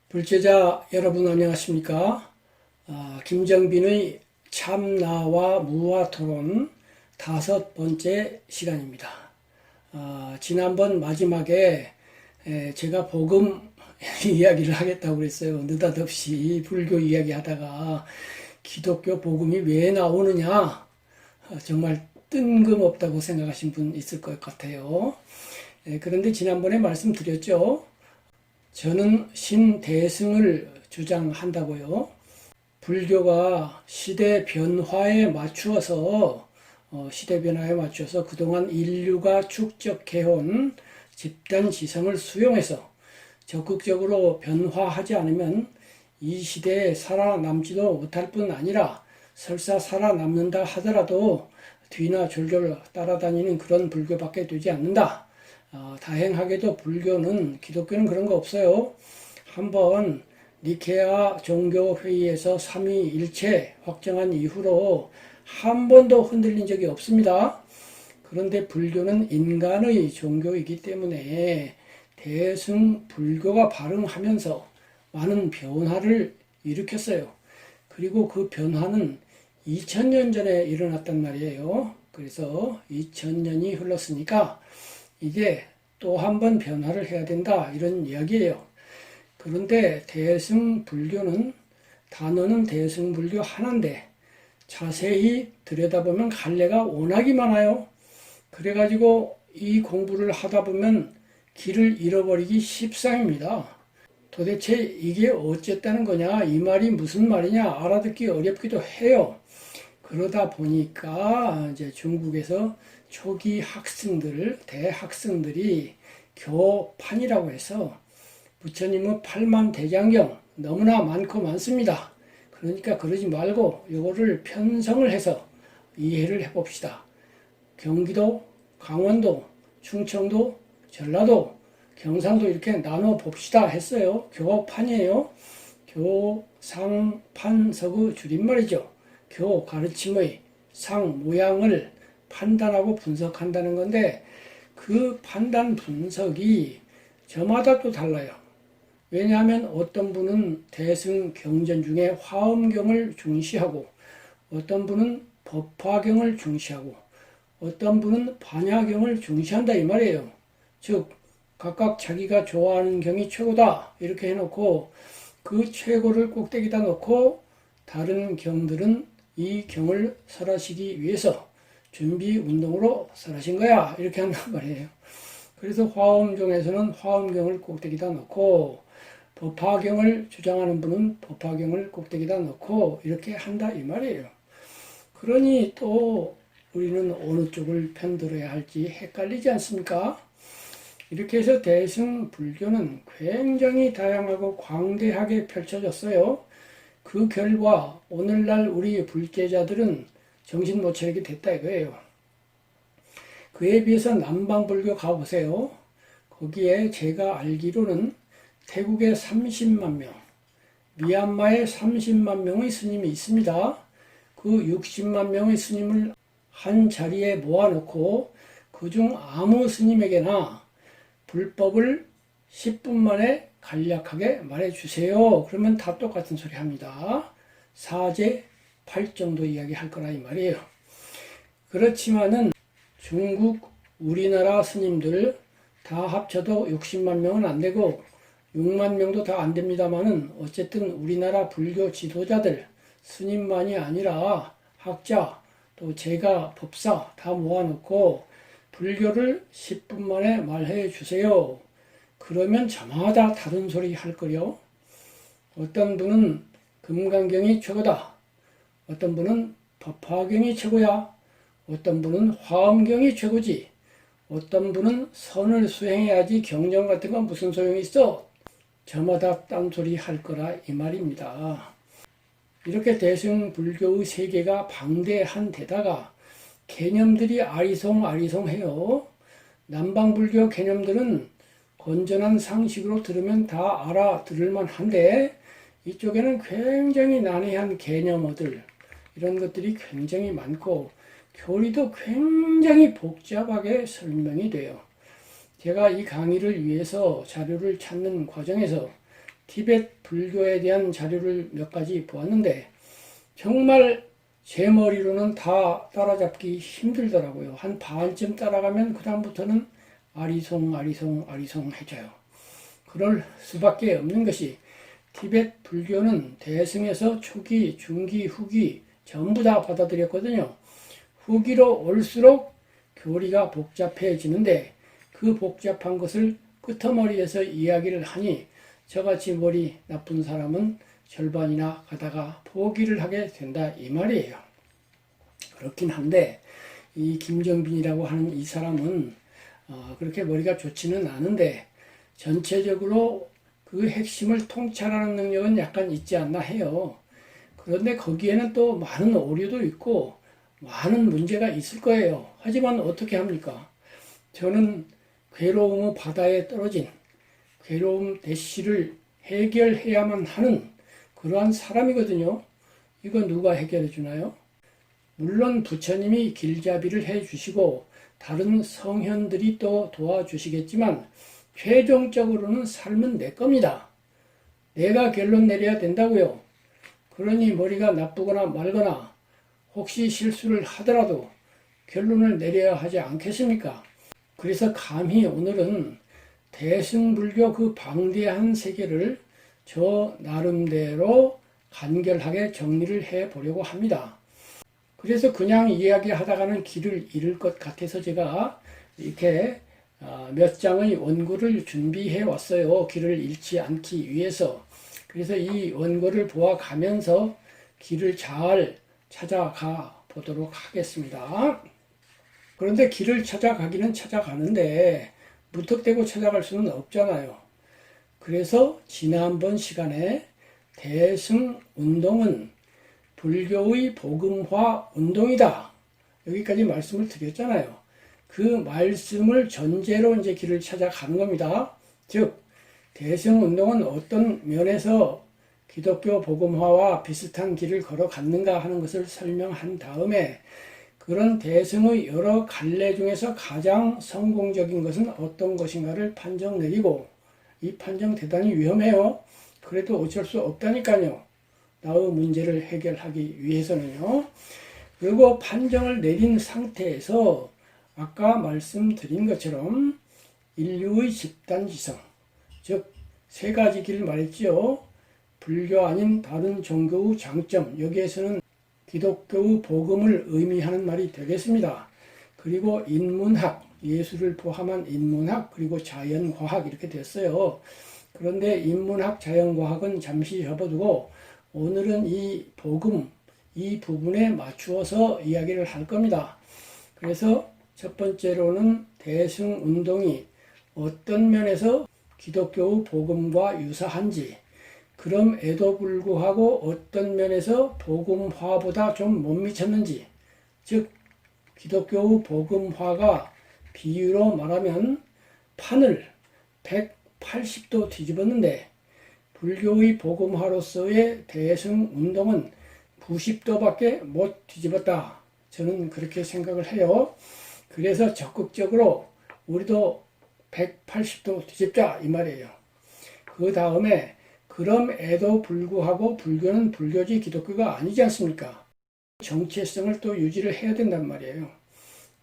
불제자 여러분 안녕하십니까? 김정빈의 참나와 무와 토론 5번째 시간입니다. 지난번 마지막에 제가 복음 이야기를 하겠다고 그랬어요. 느닷없이 불교 이야기 하다가 기독교 복음이 왜 나오느냐? 정말 뜬금없다고 생각하신 분 있을 것 같아요. 그런데 지난번에 말씀드렸죠. 저는 신대승을 주장한다고요. 불교가 시대 변화에 맞추어서 그동안 인류가 축적해온 집단 지성을 수용해서 적극적으로 변화하지 않으면 이 시대에 살아남지도 못할 뿐 아니라 설사 살아남는다 하더라도 뒤나 졸졸 따라다니는 그런 불교밖에 되지 않는다. 다행하게도 불교는, 기독교는 그런 거 없어요. 한번 니케아 종교회의에서 삼위일체 확정한 이후로 한 번도 흔들린 적이 없습니다. 그런데 불교는 인간의 종교이기 때문에 대승 불교가 발흥하면서 많은 변화를 일으켰어요. 그리고 그 변화는 2000년 전에 일어났단 말이에요. 그래서 2000년이 흘렀으니까 이게 또 한 번 변화를 해야 된다, 이런 이야기예요. 그런데 대승불교는, 단어는 대승불교 하나인데 자세히 들여다보면 갈래가 워낙이 많아요. 그래가지고 이 공부를 하다 보면 길을 잃어버리기 십상입니다. 도대체 이게 어쨌다는 거냐, 이 말이 무슨 말이냐 알아듣기 어렵기도 해요. 그러다 보니까 이제 중국에서 초기 대학생들이 교판이라고 해서 부처님의 팔만대장경 너무나 많고 많습니다. 그러니까 그러지 말고 이거를 편성을 해서 이해를 해봅시다. 경기도, 강원도, 충청도, 전라도, 경상도 이렇게 나눠 봅시다 했어요. 교판이에요. 교상판석의 줄임말이죠. 교, 가르침의, 상, 모양을 판단하고 분석한다는 건데 그 판단 분석이 저마다 또 달라요. 왜냐하면 어떤 분은 대승 경전 중에 화엄경을 중시하고, 어떤 분은 법화경을 중시하고, 어떤 분은 반야경을 중시한다 이 말이에요. 즉 각각 자기가 좋아하는 경이 최고다 이렇게 해놓고 그 최고를 꼭대기다 놓고 다른 경들은 이 경을 설하시기 위해서 준비 운동으로 설하신 거야 이렇게 한단 말이에요. 그래서 화엄경에서는 화엄경을 꼭대기다 놓고, 법화경을 주장하는 분은 법화경을 꼭대기다 놓고 이렇게 한다 이 말이에요. 그러니 또 우리는 어느 쪽을 편들어야 할지 헷갈리지 않습니까? 이렇게 해서 대승 불교는 굉장히 다양하고 광대하게 펼쳐졌어요. 그 결과 오늘날 우리 불제자들은 정신 못 차리게 됐다 이거예요. 그에 비해서 남방불교 가보세요. 거기에 제가 알기로는 태국에 30만 명, 미얀마에 30만 명의 스님이 있습니다. 그 60만 명의 스님을 한 자리에 모아놓고 그중 아무 스님에게나 불법을 10분 만에 간략하게 말해주세요. 그러면 다 똑같은 소리 합니다. 사제 8정도 이야기할 거라 이 말이에요. 그렇지만은 중국, 우리나라 스님들 다 합쳐도 60만 명은 안 되고 6만 명도 다 안 됩니다만은 어쨌든 우리나라 불교 지도자들, 스님만이 아니라 학자, 또 제가 법사 다 모아놓고 불교를 10분 만에 말해 주세요. 그러면 저마다 다른 소리 할 거요. 어떤 분은 금강경이 최고다. 어떤 분은 법화경이 최고야. 어떤 분은 화엄경이 최고지. 어떤 분은 선을 수행해야지 경전 같은 건 무슨 소용이 있어. 저마다 딴소리 할 거라 이 말입니다. 이렇게 대승불교의 세계가 방대한 데다가 개념들이 아리송아리송해요. 남방불교 개념들은 건전한 상식으로 들으면 다 알아들을만 한데 이쪽에는 굉장히 난해한 개념어들, 이런 것들이 굉장히 많고 교리도 굉장히 복잡하게 설명이 돼요. 제가 이 강의를 위해서 자료를 찾는 과정에서 티벳 불교에 대한 자료를 몇 가지 보았는데 정말 제 머리로는 다 따라잡기 힘들더라고요. 한 반쯤 따라가면 그 다음부터는 아리송해져요. 그럴 수밖에 없는 것이 티벳 불교는 대승에서 초기, 중기, 후기 전부 다 받아들였거든요. 후기로 올수록 교리가 복잡해지는데 그 복잡한 것을 끄트머리에서 이야기를 하니 저같이 머리 나쁜 사람은 절반이나 가다가 포기를 하게 된다 이 말이에요. 그렇긴 한데 이 김정빈이라고 하는 이 사람은 그렇게 머리가 좋지는 않은데 전체적으로 그 핵심을 통찰하는 능력은 약간 있지 않나 해요. 그런데 거기에는 또 많은 오류도 있고 많은 문제가 있을 거예요. 하지만 어떻게 합니까? 저는 괴로움의 바다에 떨어진 괴로움 대시를 해결해야만 하는 그러한 사람이거든요. 이거 누가 해결해 주나요? 물론 부처님이 길잡이를 해 주시고 다른 성현들이 또 도와주시겠지만 최종적으로는 삶은 내 겁니다. 내가 결론 내려야 된다고요. 그러니 머리가 나쁘거나 말거나 혹시 실수를 하더라도 결론을 내려야 하지 않겠습니까? 그래서 감히 오늘은 대승불교 그 방대한 세계를 저 나름대로 간결하게 정리를 해 보려고 합니다. 그래서 그냥 이야기하다가는 길을 잃을 것 같아서 제가 이렇게 몇 장의 원고를 준비해 왔어요. 길을 잃지 않기 위해서. 그래서 이 원고를 보아가면서 길을 잘 찾아가 보도록 하겠습니다. 그런데 길을 찾아가기는 찾아가는데 무턱대고 찾아갈 수는 없잖아요. 그래서 지난번 시간에 대승운동은 불교의 복음화 운동이다. 여기까지 말씀을 드렸잖아요. 그 말씀을 전제로 이제 길을 찾아가는 겁니다. 즉, 대승운동은 어떤 면에서 기독교 복음화와 비슷한 길을 걸어갔는가 하는 것을 설명한 다음에 그런 대승의 여러 갈래 중에서 가장 성공적인 것은 어떤 것인가를 판정 내리고 이 판정 대단히 위험해요. 그래도 어쩔 수 없다니까요. 나의 문제를 해결하기 위해서는요. 그리고 판정을 내린 상태에서 아까 말씀드린 것처럼 인류의 집단지성, 즉 세 가지 길을 말했지요. 불교 아닌 다른 종교의 장점, 여기에서는 기독교의 복음을 의미하는 말이 되겠습니다. 그리고 인문학, 예술을 포함한 인문학, 그리고 자연과학 이렇게 됐어요. 그런데 인문학, 자연과학은 잠시 접어두고 오늘은 이 복음, 이 부분에 맞추어서 이야기를 할 겁니다. 그래서 첫 번째로는 대승운동이 어떤 면에서 기독교의 복음과 유사한지, 그럼에도 불구하고 어떤 면에서 복음화보다 좀 못 미쳤는지, 즉 기독교의 복음화가 비유로 말하면 판을 180도 뒤집었는데 불교의 복음화로서의 대승운동은 90도밖에 못 뒤집었다. 저는 그렇게 생각을 해요. 그래서 적극적으로 우리도 180도 뒤집자 이 말이에요. 그 다음에 그럼에도 불구하고 불교는 불교지 기독교가 아니지 않습니까? 정체성을 또 유지를 해야 된단 말이에요.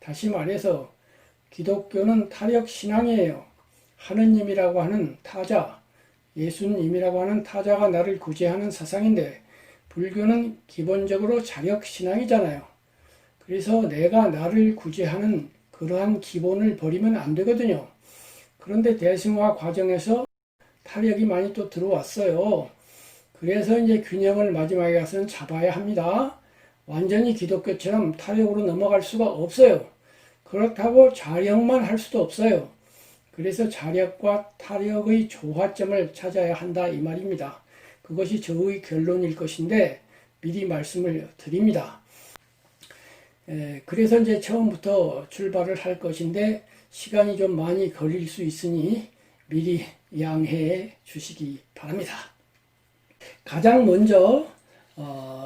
다시 말해서 기독교는 타력신앙이에요. 하느님이라고 하는 타자, 예수님이라고 하는 타자가 나를 구제하는 사상인데 불교는 기본적으로 자력신앙이잖아요. 그래서 내가 나를 구제하는 그러한 기본을 버리면 안 되거든요. 그런데 대승화 과정에서 타력이 많이 또 들어왔어요. 그래서 이제 균형을 마지막에 가서는 잡아야 합니다. 완전히 기독교처럼 타력으로 넘어갈 수가 없어요. 그렇다고 자력만 할 수도 없어요. 그래서 자력과 타력의 조화점을 찾아야 한다 이 말입니다. 그것이 저의 결론일 것인데 미리 말씀을 드립니다. 그래서 이제 처음부터 출발을 할 것인데 시간이 좀 많이 걸릴 수 있으니 미리 양해해 주시기 바랍니다. 가장 먼저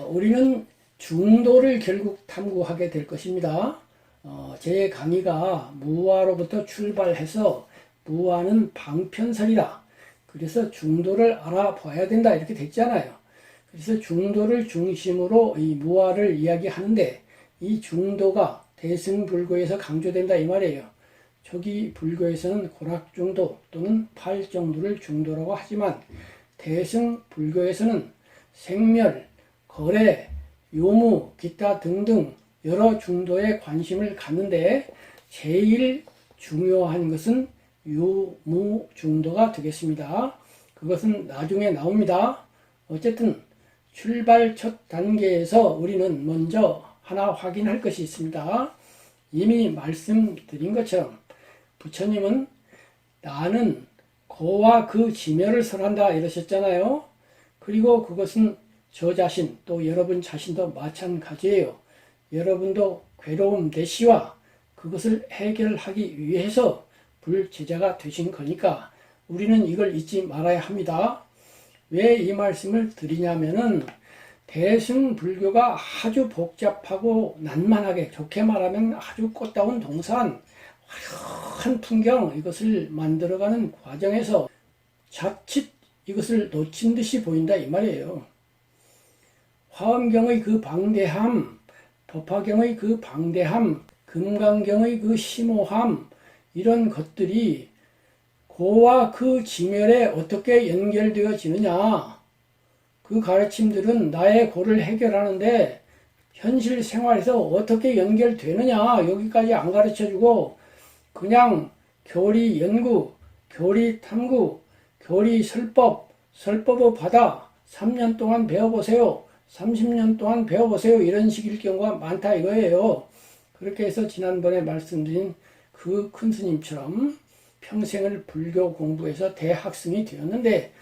우리는 중도를 결국 탐구하게 될 것입니다. 제 강의가 무아로부터 출발해서 무아는 방편설이다. 그래서 중도를 알아봐야 된다 이렇게 됐잖아요. 그래서 중도를 중심으로 이 무아를 이야기하는데 이 중도가 대승불교에서 강조된다 이 말이에요. 초기 불교에서는 고락중도 또는 팔정도를 중도라고 하지만 대승불교에서는 생멸, 거래, 요무, 기타 등등 여러 중도에 관심을 갖는데 제일 중요한 것은 유무 중도가 되겠습니다. 그것은 나중에 나옵니다. 어쨌든 출발 첫 단계에서 우리는 먼저 하나 확인할 것이 있습니다. 이미 말씀드린 것처럼 부처님은 나는 고와 그 지멸을 설한다 이러셨잖아요. 그리고 그것은 저 자신 또 여러분 자신도 마찬가지예요. 여러분도 괴로움 대시와 그것을 해결하기 위해서 불제자가 되신 거니까 우리는 이걸 잊지 말아야 합니다. 왜 이 말씀을 드리냐면은 대승불교가 아주 복잡하고 난만하게 좋게 말하면 아주 꽃다운 동산 화려한 풍경 이것을 만들어가는 과정에서 자칫 이것을 놓친 듯이 보인다 이 말이에요. 화엄경의 그 방대함, 법화경의 그 방대함, 금강경의 그 심오함 이런 것들이 고와 그 지멸에 어떻게 연결되어지느냐. 그 가르침들은 나의 고를 해결하는데 현실 생활에서 어떻게 연결되느냐 여기까지 안 가르쳐주고 그냥 교리 연구, 교리 탐구, 교리 설법, 설법의 바다 3년 동안 배워보세요. 30년 동안 배워보세요. 이런 식일 경우가 많다 이거예요. 그렇게 해서 지난번에 말씀드린 그 큰 스님처럼 평생을 불교 공부해서 대학생이 되었는데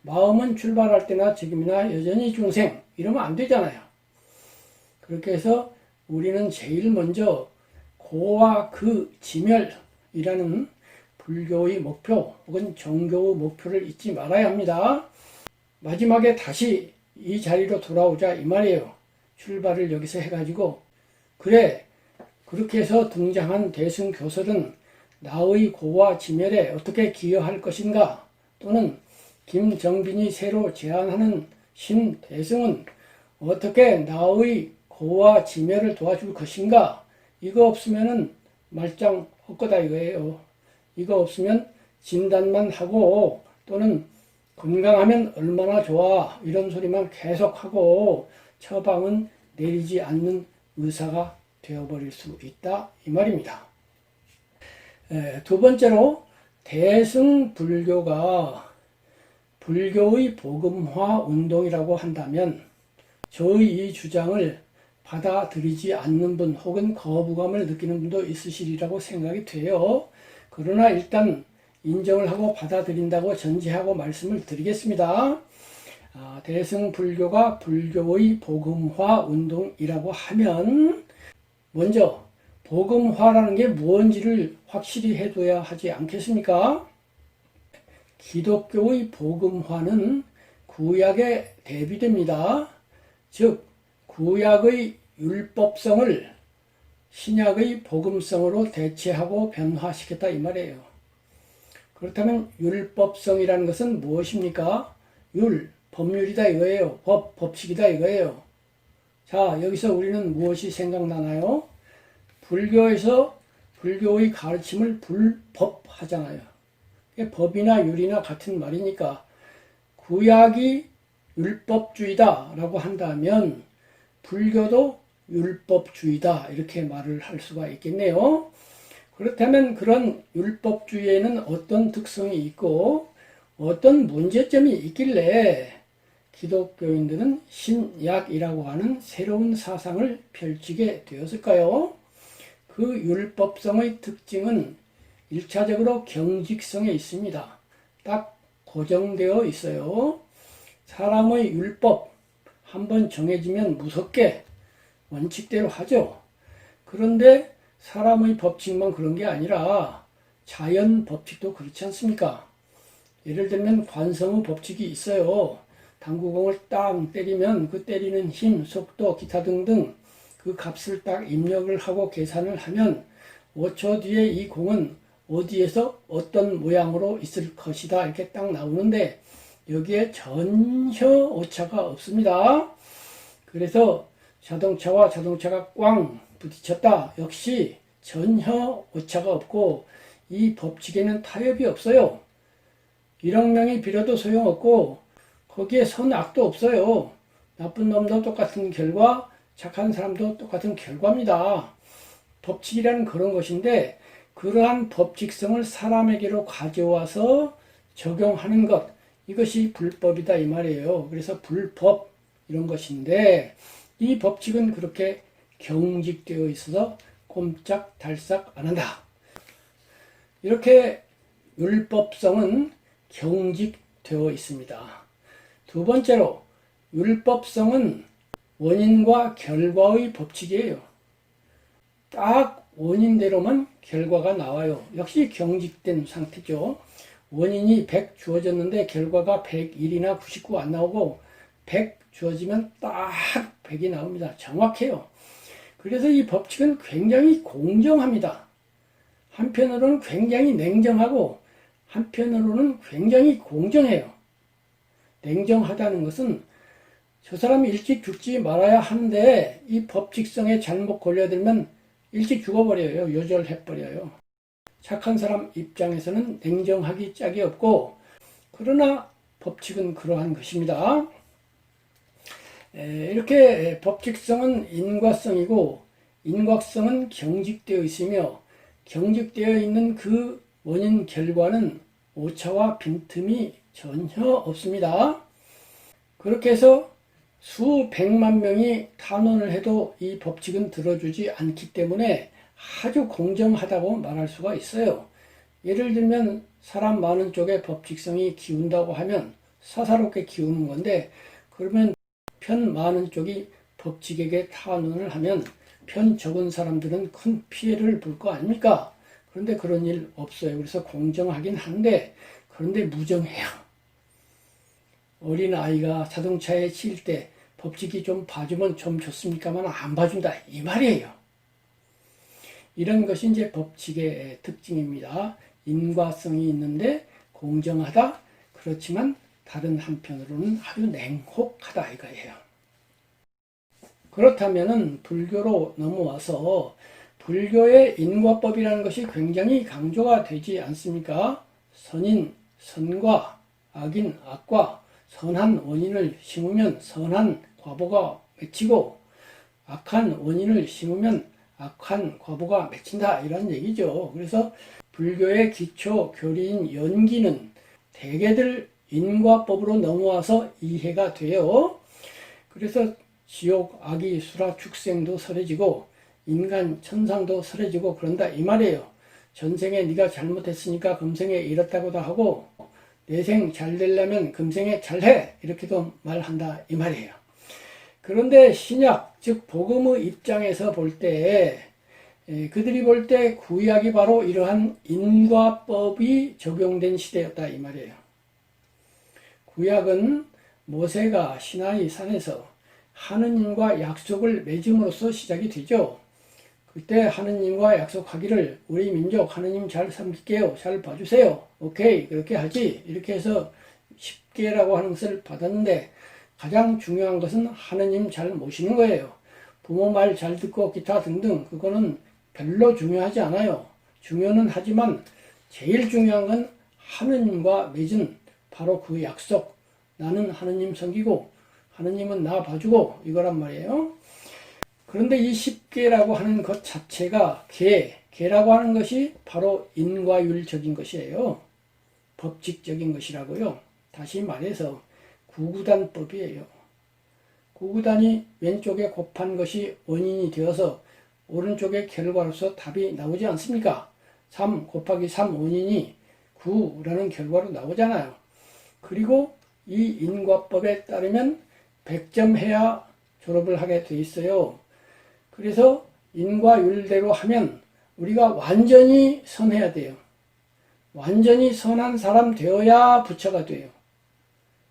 마음은 출발할 때나 지금이나 여전히 중생 이러면 안 되잖아요. 그렇게 해서 우리는 제일 먼저 고와 그 지멸이라는 불교의 목표 혹은 종교의 목표를 잊지 말아야 합니다. 마지막에 다시 이 자리로 돌아오자 이 말이에요. 출발을 여기서 해가지고 그래 그렇게 해서 등장한 대승교설은 나의 고와 지멸에 어떻게 기여할 것인가 또는 김정빈이 새로 제안하는 신대승은 어떻게 나의 고와 지멸을 도와줄 것인가 이거 없으면은 말짱 헛거다 이거예요. 이거 없으면 진단만 하고 또는 건강하면 얼마나 좋아 이런 소리만 계속하고 처방은 내리지 않는 의사가 되어버릴 수 있다 이 말입니다. 두 번째로 대승불교가 불교의 복음화 운동이라고 한다면 저의 이 주장을 받아들이지 않는 분 혹은 거부감을 느끼는 분도 있으시리라고 생각이 돼요. 그러나 일단 인정을 하고 받아들인다고 전제하고 말씀을 드리겠습니다. 대승불교가 불교의 복음화 운동이라고 하면 먼저 복음화라는 게 뭔지를 확실히 해둬야 하지 않겠습니까? 기독교의 복음화는 구약에 대비됩니다. 즉 구약의 율법성을 신약의 복음성으로 대체하고 변화시켰다 이 말이에요. 그렇다면 율법성이라는 것은 무엇입니까? 법률이다 이거예요. 법칙이다 이거예요. 자, 여기서 우리는 무엇이 생각나나요? 불교에서 불교의 가르침을 불법하잖아요. 법이나 율이나 같은 말이니까 구약이 율법주의다라고 한다면 불교도 율법주의다 이렇게 말을 할 수가 있겠네요. 그렇다면 그런 율법주의에는 어떤 특성이 있고 어떤 문제점이 있길래 기독교인들은 신약이라고 하는 새로운 사상을 펼치게 되었을까요? 그 율법성의 특징은 1차적으로 경직성에 있습니다. 딱 고정되어 있어요. 사람의 율법 한번 정해지면 무섭게 원칙대로 하죠. 그런데 사람의 법칙만 그런 게 아니라 자연 법칙도 그렇지 않습니까? 예를 들면 관성의 법칙이 있어요. 당구공을 딱 때리면 그 때리는 힘, 속도, 기타 등등 그 값을 딱 입력을 하고 계산을 하면 5초 뒤에 이 공은 어디에서 어떤 모양으로 있을 것이다 이렇게 딱 나오는데 여기에 전혀 오차가 없습니다. 그래서 자동차와 자동차가 꽝 부딪혔다. 역시 전혀 오차가 없고 이 법칙에는 타협이 없어요. 1억 명이 빌어도 소용없고 거기에 선악도 없어요. 나쁜 놈도 똑같은 결과, 착한 사람도 똑같은 결과입니다. 법칙이라는 그런 것인데 그러한 법칙성을 사람에게로 가져와서 적용하는 것, 이것이 불법이다 이 말이에요. 그래서 불법 이런 것인데 이 법칙은 그렇게 경직되어 있어서 꼼짝달싹 안 한다. 이렇게 율법성은 경직되어 있습니다. 두 번째로 율법성은 원인과 결과의 법칙이에요. 딱 원인대로만 결과가 나와요. 역시 경직된 상태죠. 원인이 100 주어졌는데 결과가 101이나 99 안 나오고 100 주어지면 딱 100이 나옵니다. 정확해요. 그래서 이 법칙은 굉장히 공정합니다. 한편으로는 굉장히 냉정하고 한편으로는 굉장히 공정해요. 냉정하다는 것은 저 사람이 일찍 죽지 말아야 하는데 이 법칙성에 잘못 걸려들면 일찍 죽어버려요. 요절해버려요. 착한 사람 입장에서는 냉정하기 짝이 없고 그러나 법칙은 그러한 것입니다. 이렇게 법칙성은 인과성이고 인과성은 경직되어 있으며 경직되어 있는 그 원인 결과는 오차와 빈틈이 전혀 없습니다. 그렇게 해서 수백만 명이 탄원을 해도 이 법칙은 들어주지 않기 때문에 아주 공정하다고 말할 수가 있어요. 예를 들면 사람 많은 쪽에 법칙성이 기운다고 하면 사사롭게 기우는 건데 그러면 편 많은 쪽이 법칙에게 탄원을 하면 편 적은 사람들은 큰 피해를 볼 거 아닙니까? 그런데 그런 일 없어요. 그래서 공정하긴 한데 그런데 무정해요. 어린아이가 자동차에 칠 때 법칙이 좀 봐주면 좀 좋습니까만 안 봐준다 이 말이에요. 이런 것이 이제 법칙의 특징입니다. 인과성이 있는데 공정하다. 그렇지만 다른 한편으로는 아주 냉혹하다 이거예요. 그렇다면은 불교로 넘어와서 불교의 인과법이라는 것이 굉장히 강조가 되지 않습니까? 선인 선과 악인 악과 선한 원인을 심으면 선한 과보가 맺히고 악한 원인을 심으면 악한 과보가 맺힌다 이런 얘기죠. 그래서 불교의 기초 교리인 연기는 대개들 인과법으로 넘어와서 이해가 돼요. 그래서 지옥, 악이, 수라, 축생도 설해지고 인간, 천상도 설해지고 그런다 이 말이에요. 전생에 네가 잘못했으니까 금생에 이렇다고도 하고 내생 잘 되려면 금생에 잘해 이렇게도 말한다 이 말이에요. 그런데 신약 즉 복음의 입장에서 볼 때 그들이 볼 때 구약이 바로 이러한 인과법이 적용된 시대였다 이 말이에요. 구약은 모세가 시나이 산에서 하느님과 약속을 맺음으로써 시작이 되죠. 그때 하느님과 약속하기를 우리 민족 하느님 잘 섬길게요. 잘 봐주세요. 오케이 그렇게 하지. 이렇게 해서 10개라고 하는 것을 받았는데 가장 중요한 것은 하느님 잘 모시는 거예요. 부모 말 잘 듣고 기타 등등 그거는 별로 중요하지 않아요. 중요는 하지만 제일 중요한 건 하느님과 맺은 바로 그 약속. 나는 하느님 섬기고 하느님은 나 봐주고 이거란 말이에요. 그런데 이 10개라고 하는 것 자체가 개라고 하는 것이 바로 인과율적인 것이에요. 법칙적인 것이라고요. 다시 말해서 구구단법이에요. 구구단이 왼쪽에 곱한 것이 원인이 되어서 오른쪽의 결과로서 답이 나오지 않습니까? 3 곱하기 3 원인이 9라는 결과로 나오잖아요. 그리고 이 인과법에 따르면 100점 해야 졸업을 하게 돼 있어요. 그래서 인과율대로 하면 우리가 완전히 선해야 돼요. 완전히 선한 사람 되어야 부처가 돼요.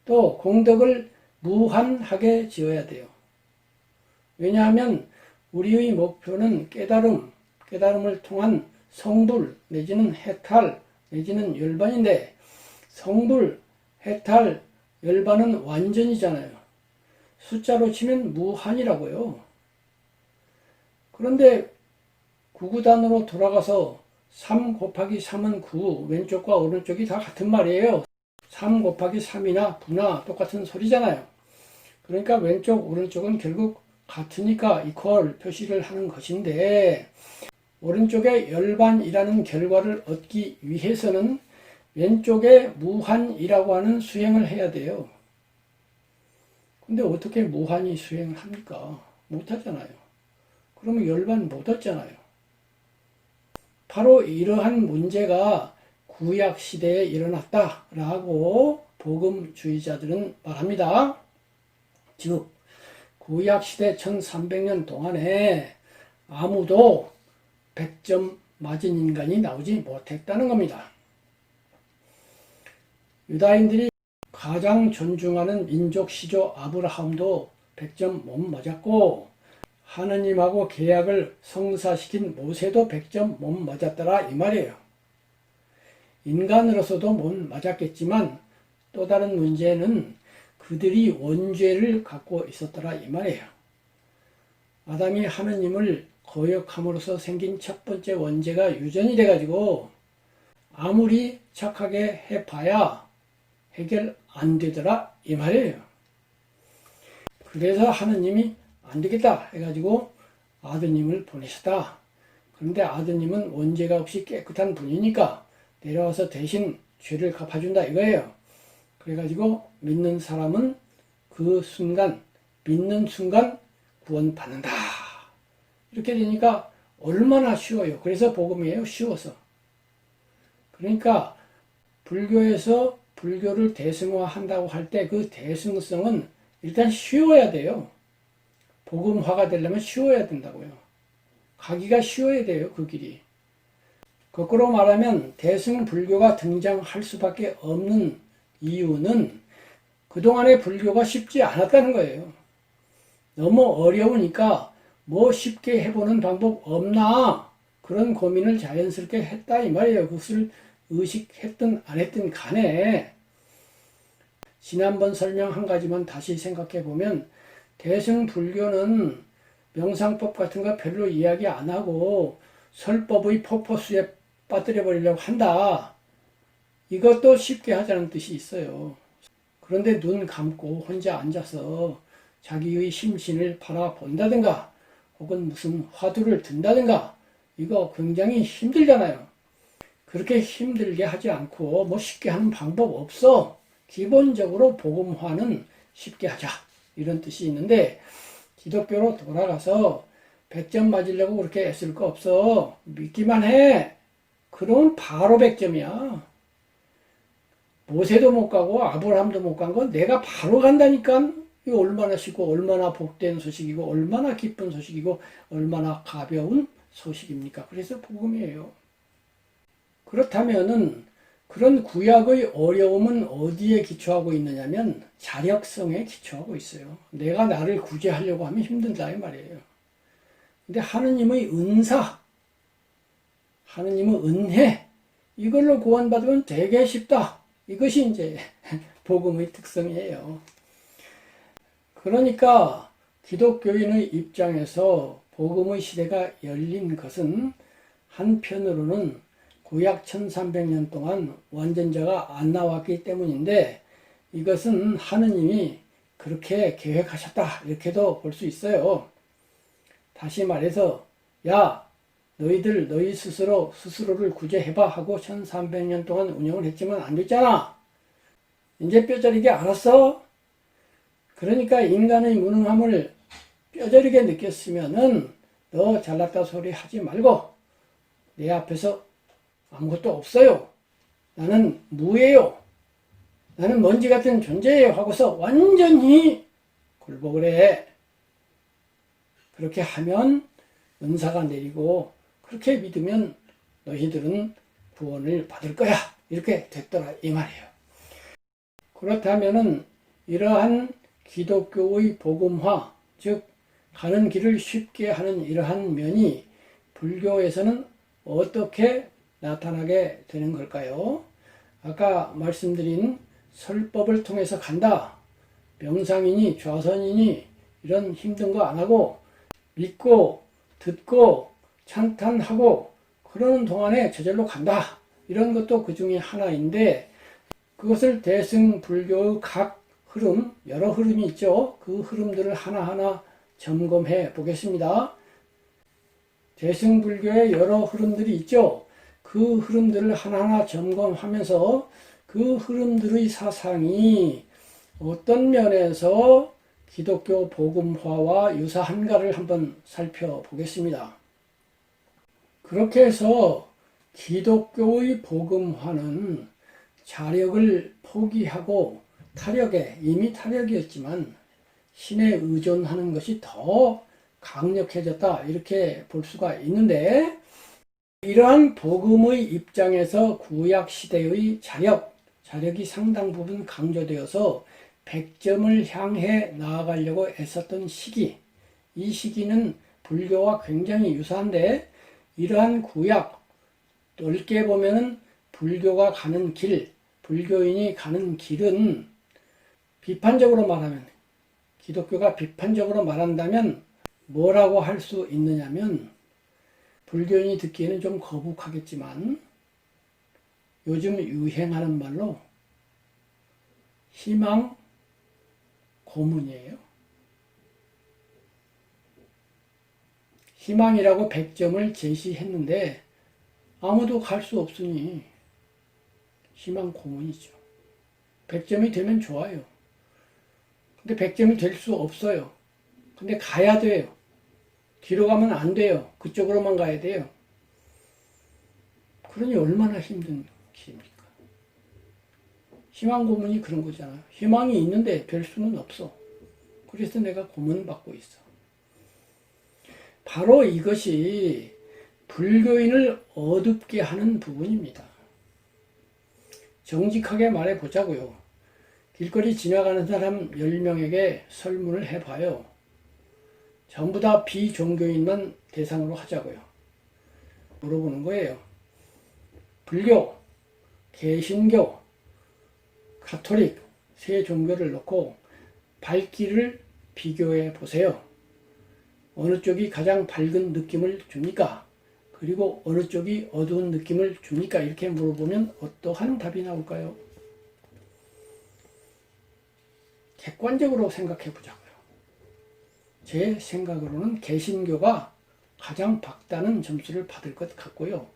또 공덕을 무한하게 지어야 돼요. 왜냐하면 우리의 목표는 깨달음을 통한 성불 내지는 해탈 내지는 열반인데, 성불, 해탈, 열반은 완전이잖아요. 숫자로 치면 무한이라고요. 그런데 구구단으로 돌아가서 3 곱하기 3은 9, 왼쪽과 오른쪽이 다 같은 말이에요. 3 곱하기 3이나 9나 똑같은 소리잖아요. 그러니까 왼쪽 오른쪽은 결국 같으니까 이퀄 표시를 하는 것인데, 오른쪽에 열반이라는 결과를 얻기 위해서는 왼쪽에 무한이라고 하는 수행을 해야 돼요. 근데 어떻게 무한히 수행을 합니까? 못하잖아요. 그러면 열반 못 얻잖아요. 바로 이러한 문제가 구약시대에 일어났다라고 복음주의자들은 말합니다. 즉 구약시대 1300년 동안에 아무도 100점 맞은 인간이 나오지 못했다는 겁니다. 유다인들이 가장 존중하는 민족 시조 아브라함도 100점 못 맞았고, 하느님하고 계약을 성사시킨 모세도 100점 못 맞았더라 이 말이에요. 인간으로서도 못 맞았겠지만 또 다른 문제는 그들이 원죄를 갖고 있었더라 이 말이에요. 아담이 하느님을 거역함으로써 생긴 첫 번째 원죄가 유전이 돼가지고 아무리 착하게 해봐야 해결 안 되더라 이 말이에요. 그래서 하느님이 안 되겠다 해가지고 아드님을 보내셨다. 그런데 아드님은 원죄가 없이 깨끗한 분이니까 내려와서 대신 죄를 갚아준다 이거예요. 그래가지고 믿는 사람은 그 순간, 믿는 순간 구원받는다. 이렇게 되니까 얼마나 쉬워요. 그래서 복음이에요. 쉬워서. 그러니까 불교에서 불교를 대승화한다고 할 때 그 대승성은 일단 쉬워야 돼요. 복음화가 되려면 쉬워야 된다고요. 가기가 쉬워야 돼요. 그 길이. 거꾸로 말하면 대승불교가 등장할 수밖에 없는 이유는 그동안의 불교가 쉽지 않았다는 거예요. 너무 어려우니까 뭐 쉽게 해보는 방법 없나, 그런 고민을 자연스럽게 했다 이 말이에요. 그것을 의식했든 안 했든 간에. 지난번 설명 한 가지만 다시 생각해 보면, 대승불교는 명상법 같은 거 별로 이야기 안 하고 설법의 포포스에 빠뜨려 버리려고 한다. 이것도 쉽게 하자는 뜻이 있어요. 그런데 눈 감고 혼자 앉아서 자기의 심신을 바라본다든가 혹은 무슨 화두를 든다든가 이거 굉장히 힘들잖아요. 그렇게 힘들게 하지 않고 뭐 쉽게 하는 방법 없어. 기본적으로 복음화는 쉽게 하자. 이런 뜻이 있는데, 기독교로 돌아가서 100점 맞으려고 그렇게 애쓸 거 없어. 믿기만 해. 그러면 바로 100점이야. 모세도 못 가고 아브라함도 못 간 건 내가 바로 간다니까. 이거 얼마나 쉽고 얼마나 복된 소식이고 얼마나 기쁜 소식이고 얼마나 가벼운 소식입니까? 그래서 복음이에요. 그렇다면은 그런 구약의 어려움은 어디에 기초하고 있느냐면 자력성에 기초하고 있어요. 내가 나를 구제하려고 하면 힘든다 이 말이에요. 근데 하느님의 은사, 하느님의 은혜, 이걸로 구원받으면 되게 쉽다. 이것이 이제 복음의 특성이에요. 그러니까 기독교인의 입장에서 복음의 시대가 열린 것은 한편으로는 구약 1300년 동안 완전자가 안 나왔기 때문인데, 이것은 하느님이 그렇게 계획하셨다 이렇게도 볼 수 있어요. 다시 말해서 야 너희들 너희 스스로를 구제해봐 하고 1300년 동안 운영을 했지만 안 됐잖아. 이제 뼈저리게 알았어? 그러니까 인간의 무능함을 뼈저리게 느꼈으면은 너 잘났다 소리 하지 말고 내 앞에서 아무것도 없어요. 나는 무예요. 나는 먼지 같은 존재예요. 하고서 완전히 굴복을 해. 그렇게 하면 은사가 내리고 그렇게 믿으면 너희들은 구원을 받을 거야. 이렇게 됐더라 이 말이에요. 그렇다면은 이러한 기독교의 복음화, 즉 가는 길을 쉽게 하는 이러한 면이 불교에서는 어떻게 나타나게 되는 걸까요? 아까 말씀드린 설법을 통해서 간다. 명상이니 좌선이니 이런 힘든 거 안 하고 믿고 듣고 찬탄하고 그러는 동안에 저절로 간다. 이런 것도 그 중에 하나인데 그것을 대승불교의 각 흐름, 여러 흐름이 있죠. 그 흐름들을 하나하나 점검해 보겠습니다. 대승불교의 여러 흐름들이 있죠. 그 흐름들을 하나하나 점검하면서 그 흐름들의 사상이 어떤 면에서 기독교 복음화와 유사한가를 한번 살펴보겠습니다. 그렇게 해서 기독교의 복음화는 자력을 포기하고 타력에, 이미 타력이었지만 신에 의존하는 것이 더 강력해졌다 이렇게 볼 수가 있는데 이러한 복음의 입장에서 구약시대의 자력이 상당 부분 강조되어서 100점을 향해 나아가려고 애썼던 시기, 이 시기는 불교와 굉장히 유사한데 이러한 구약, 넓게 보면은 불교가 가는 길, 불교인이 가는 길은 비판적으로 말하면, 기독교가 비판적으로 말한다면 뭐라고 할 수 있느냐면 불교인이 듣기에는 좀 거북하겠지만 요즘 유행하는 말로 희망 고문이에요. 희망이라고 100점을 제시했는데 아무도 갈 수 없으니 희망 고문이죠. 100점이 되면 좋아요. 근데 100점이 될 수 없어요. 근데 가야 돼요. 뒤로 가면 안 돼요. 그쪽으로만 가야 돼요. 그러니 얼마나 힘든 길입니까? 희망 고문이 그런 거잖아요. 희망이 있는데 될 수는 없어. 그래서 내가 고문을 받고 있어. 바로 이것이 불교인을 어둡게 하는 부분입니다. 정직하게 말해보자고요. 길거리 지나가는 사람 10명에게 설문을 해봐요. 전부 다 비종교인만 대상으로 하자고요. 물어보는 거예요. 불교, 개신교, 가톨릭 세 종교를 놓고 밝기를 비교해 보세요. 어느 쪽이 가장 밝은 느낌을 줍니까? 그리고 어느 쪽이 어두운 느낌을 줍니까? 이렇게 물어보면 어떠한 답이 나올까요? 객관적으로 생각해 보자고요. 제 생각으로는 개신교가 가장 밝다는 점수를 받을 것 같고요.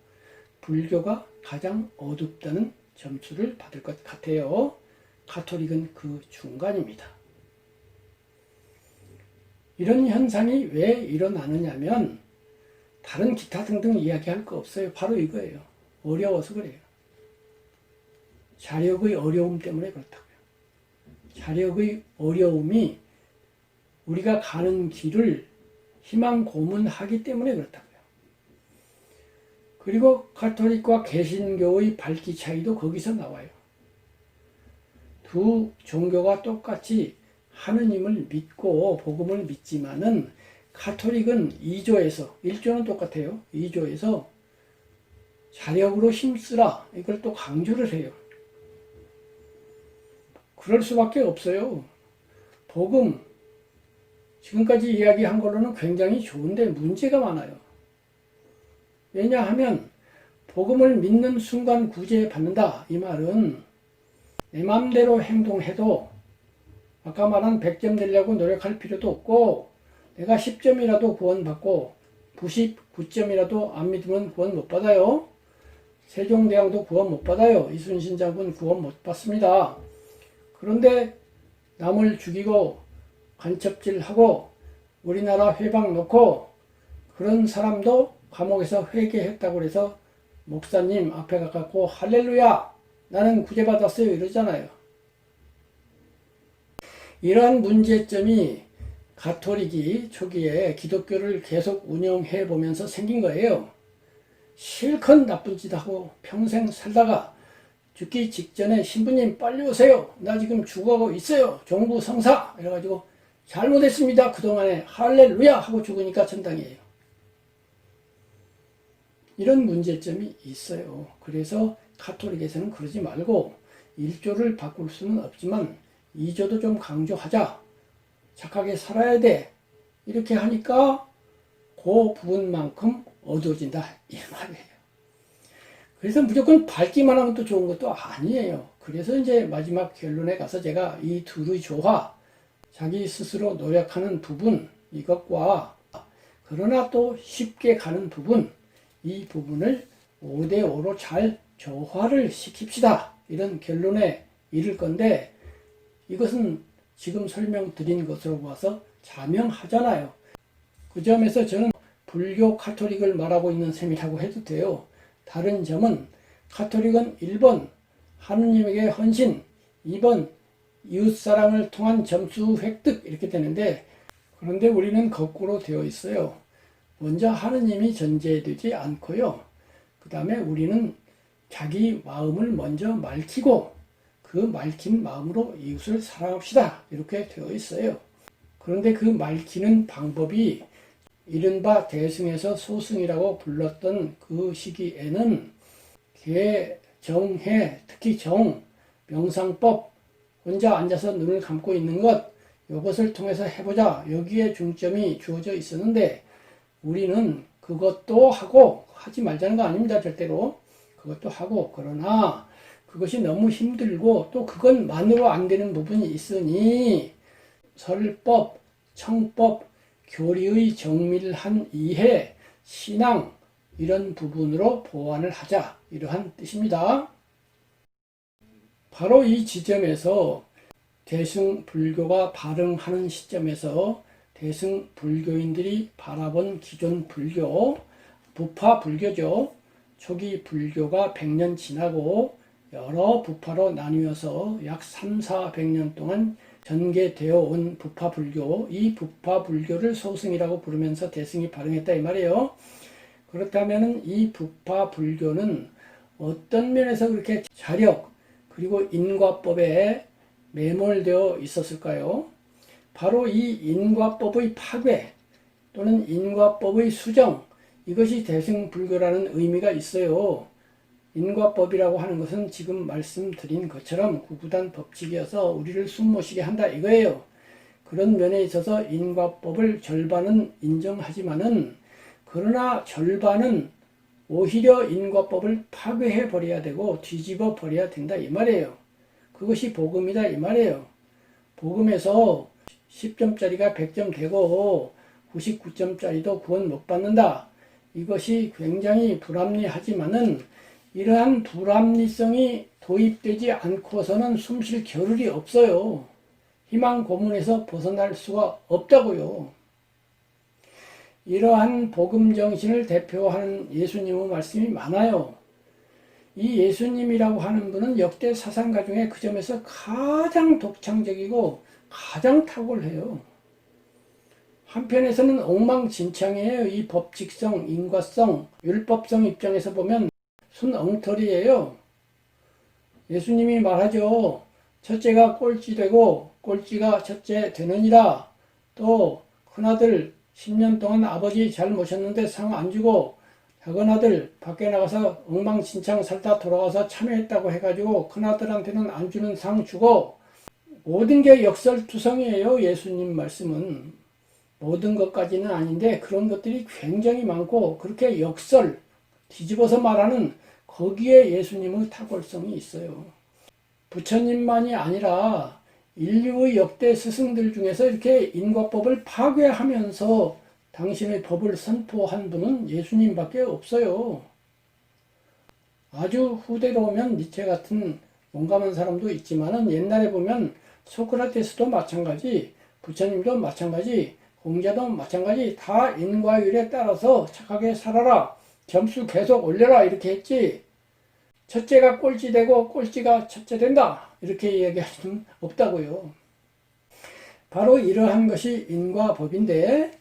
불교가 가장 어둡다는 점수를 받을 것 같아요. 가톨릭은 그 중간입니다. 이런 현상이 왜 일어나느냐면 다른 기타 등등 이야기할 거 없어요. 바로 이거예요. 어려워서 그래요. 자력의 어려움 때문에 그렇다고요. 자력의 어려움이 우리가 가는 길을 희망 고문하기 때문에 그렇다고요. 그리고 가톨릭과 개신교의 밝기 차이도 거기서 나와요. 두 종교가 똑같이 하느님을 믿고 복음을 믿지만은 가톨릭은 2조에서 1조는 똑같아요. 2조에서 자력으로 힘쓰라 이걸 또 강조를 해요. 그럴 수밖에 없어요. 복음 지금까지 이야기한 걸로는 굉장히 좋은데 문제가 많아요. 왜냐하면 복음을 믿는 순간 구제받는다 이 말은 내 마음대로 행동해도 아까 말한 100점 되려고 노력할 필요도 없고 내가 10점이라도 구원받고 99점이라도 안 믿으면 구원 못 받아요. 세종대왕도 구원 못 받아요. 이순신 장군 구원 못 받습니다. 그런데 남을 죽이고 간첩질하고 우리나라 회방 놓고 그런 사람도 감옥에서 회개했다고 해서 목사님 앞에 가갖고 할렐루야 나는 구제받았어요 이러잖아요. 이러한 문제점이 가톨릭이 초기에 기독교를 계속 운영해 보면서 생긴 거예요. 실컷 나쁜 짓 하고 평생 살다가 죽기 직전에 신부님 빨리 오세요. 나 지금 죽어가고 있어요. 종부 성사 이래가지고 잘못했습니다. 그동안에 할렐루야 하고 죽으니까 천당이에요. 이런 문제점이 있어요. 그래서 가톨릭에서는 그러지 말고 1조를 바꿀 수는 없지만 2조도 좀 강조하자. 착하게 살아야 돼. 이렇게 하니까 그 부분만큼 어두워진다 이 말이에요. 그래서 무조건 밝기만 하면 또 좋은 것도 아니에요. 그래서 이제 마지막 결론에 가서 제가 이 둘의 조화, 자기 스스로 노력하는 부분, 이것과 그러나 또 쉽게 가는 부분, 이 부분을 5대5로 잘 조화를 시킵시다. 이런 결론에 이를 건데, 이것은 지금 설명드린 것으로 봐서 자명하잖아요. 그 점에서 저는 불교 카톨릭을 말하고 있는 셈이라고 해도 돼요. 다른 점은 카톨릭은 1번 하느님에게 헌신, 2번 이웃사랑을 통한 점수 획득 이렇게 되는데, 그런데 우리는 거꾸로 되어 있어요. 먼저 하느님이 전제되지 않고요. 그 다음에 우리는 자기 마음을 먼저 맑히고 그 맑힌 마음으로 이웃을 사랑합시다. 이렇게 되어 있어요. 그런데 그 맑히는 방법이 이른바 대승에서 소승이라고 불렀던 그 시기에는 개, 정, 해, 특히 정, 명상법, 혼자 앉아서 눈을 감고 있는 것, 이것을 통해서 해보자. 여기에 중점이 주어져 있었는데 우리는 그것도 하고 하지 말자는 거 아닙니다. 절대로. 그것도 하고 그러나 그것이 너무 힘들고 또 그것만으로 안 되는 부분이 있으니 설법, 청법, 교리의 정밀한 이해, 신앙 이런 부분으로 보완을 하자 이러한 뜻입니다. 바로 이 지점에서 대승불교가 발흥하는 시점에서 대승불교인들이 바라본 기존 불교, 부파 불교죠. 초기 불교가 100년 지나고 여러 부파로 나뉘어서 약 3,400년 동안 전개되어 온 부파불교, 이 부파불교를 소승이라고 부르면서 대승이 발흥했다 이 말이에요. 그렇다면 이 부파불교는 어떤 면에서 그렇게 자력 그리고 인과법에 매몰되어 있었을까요? 바로 이 인과법의 파괴 또는 인과법의 수정, 이것이 대승불교라는 의미가 있어요. 인과법이라고 하는 것은 지금 말씀드린 것처럼 구구단 법칙이어서 우리를 숨모시게 한다 이거예요. 그런 면에 있어서 인과법을 절반은 인정하지만은 그러나 절반은 오히려 인과법을 파괴해 버려야 되고 뒤집어 버려야 된다 이 말이에요. 그것이 복음이다 이 말이에요. 복음에서 10점짜리가 100점 되고 99점짜리도 구원 못 받는다. 이것이 굉장히 불합리하지만은 이러한 불합리성이 도입되지 않고서는 숨쉴 겨를이 없어요. 희망 고문에서 벗어날 수가 없다고요. 이러한 복음 정신을 대표하는 예수님의 말씀이 많아요. 이 예수님이라고 하는 분은 역대 사상가 중에 그 점에서 가장 독창적이고 가장 탁월해요. 한편에서는 엉망진창이에요. 이 법칙성, 인과성, 율법성 입장에서 보면 순 엉터리예요. 예수님이 말하죠. 첫째가 꼴찌 되고 꼴찌가 첫째 되느니라. 또 큰아들 10년 동안 아버지 잘 모셨는데 상 안 주고 작은아들 밖에 나가서 엉망진창 살다 돌아와서 참여했다고 해가지고 큰아들한테는 안 주는 상 주고, 모든 게 역설투성이에요. 예수님 말씀은 모든 것까지는 아닌데 그런 것들이 굉장히 많고 그렇게 역설 뒤집어서 말하는 거기에 예수님의 탁월성이 있어요. 부처님만이 아니라 인류의 역대 스승들 중에서 이렇게 인과법을 파괴하면서 당신의 법을 선포한 분은 예수님밖에 없어요. 아주 후대로 오면 니체 같은 용감한 사람도 있지만은 옛날에 보면 소크라테스도 마찬가지, 부처님도 마찬가지, 공자도 마찬가지, 다 인과율에 따라서 착하게 살아라, 점수 계속 올려라 이렇게 했지, 첫째가 꼴찌 되고 꼴찌가 첫째 된다 이렇게 이야기할 수는 없다고요. 바로 이러한 것이 인과법인데